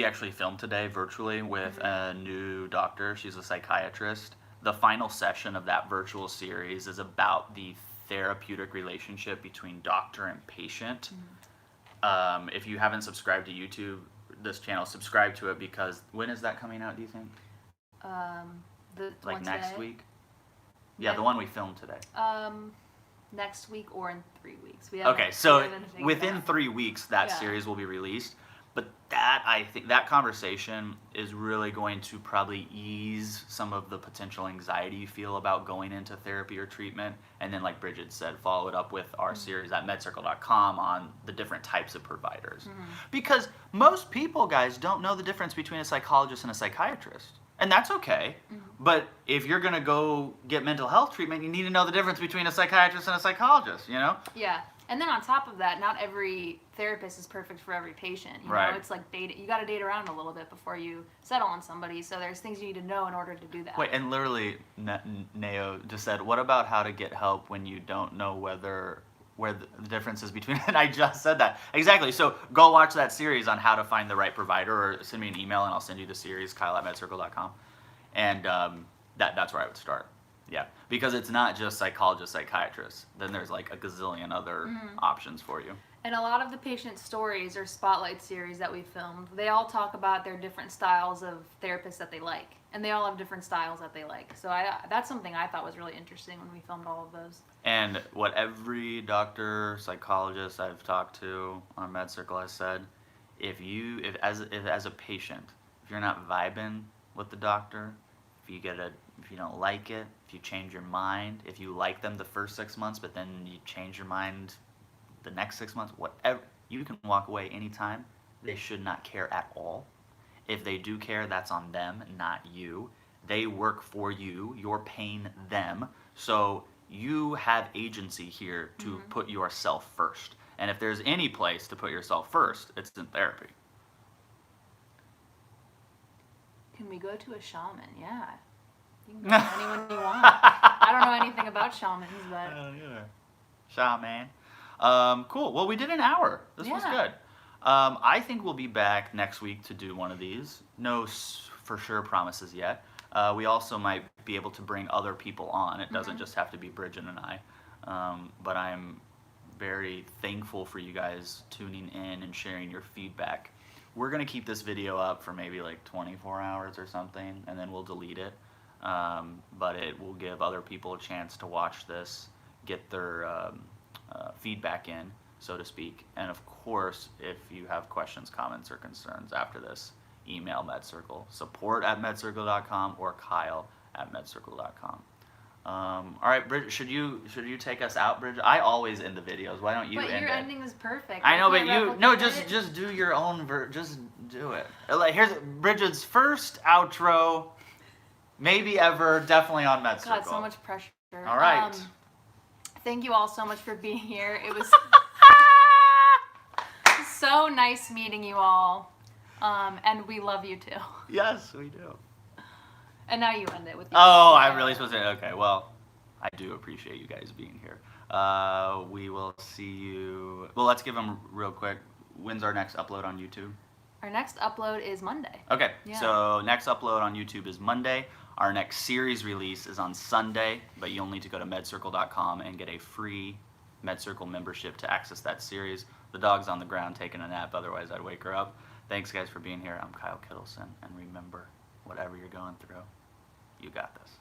actually filmed today virtually with a new doctor. She's a psychiatrist. The final session of that virtual series is about the therapeutic relationship between doctor and patient. If you haven't subscribed to YouTube, this channel, subscribe to it, because when is that coming out, do you think? Like next week? Yeah, the one we filmed today. Next week or in 3 weeks. Okay, so within 3 weeks that series will be released. But that, I think, that conversation is really going to probably ease some of the potential anxiety you feel about going into therapy or treatment. And then, like Brigid said, follow it up with our series at MedCircle.com on the different types of providers. Because most people, guys, don't know the difference between a psychologist and a psychiatrist. And that's okay. But if you're going to go get mental health treatment, you need to know the difference between a psychiatrist and a psychologist, you know? Yeah. And then on top of that, not every therapist is perfect for every patient. You know, it's like date. You got to date around a little bit before you settle on somebody. So there's things you need to know in order to do that. Wait, and literally, Neo just said, what about how to get help when you don't know where the difference is between, and I just said that. Exactly. So go watch that series on how to find the right provider, or send me an email and I'll send you the series, Kyle@medcircle.com. And that's where I would start. Yeah, because it's not just psychologists, psychiatrists. Then there's like a gazillion other options for you. And a lot of the patient stories or spotlight series that we filmed, they all talk about their different styles of therapists that they like. And they all have different styles that they like. So that's something I thought was really interesting when we filmed all of those. And what every doctor, psychologist I've talked to on MedCircle has said, if as a patient, if you're not vibing with the doctor, if you don't like it, if you change your mind, if you like them the first 6 months, but then you change your mind the next 6 months, whatever, you can walk away anytime. They should not care at all. If they do care, that's on them, not you. They work for you. You're paying them. So you have agency here to put yourself first. And if there's any place to put yourself first, it's in therapy. Can we go to a shaman? Yeah. You can go to anyone you want. I don't know anything about shamans, but... I don't either. Shaman. Cool. Well, we did an hour. This was good. I think we'll be back next week to do one of these. No for sure promises yet. We also might be able to bring other people on. It doesn't just have to be Brigid and I. But I'm very thankful for you guys tuning in and sharing your feedback. We're going to keep this video up for maybe like 24 hours or something, and then we'll delete it. But it will give other people a chance to watch this, get their feedback in, so to speak. And of course, if you have questions, comments, or concerns after this, email MedCircle, support@medcircle.com or Kyle@medcircle.com. All right, Bridget, should you take us out, Bridget? I always end the videos. Why don't you end it? But your ending was perfect. I know, but just do your own just do it. Like, here's Bridget's first outro, maybe ever, definitely on MedCircle. God, so much pressure. All right. Thank you all so much for being here. It was so nice meeting you all. And we love you too. Yes, we do. And now you end it with. Oh, I'm really supposed to. Okay, well, I do appreciate you guys being here. We will see you. Well, let's give them real quick. When's our next upload on YouTube? Our next upload is Monday. Okay, Yeah. so next upload on YouTube is Monday. Our next series release is on Sunday, but you'll need to go to medcircle.com and get a free MedCircle membership to access that series. The dog's on the ground taking a nap, otherwise I'd wake her up. Thanks, guys, for being here. I'm Kyle Kittleson, and remember, whatever you're going through, you got this.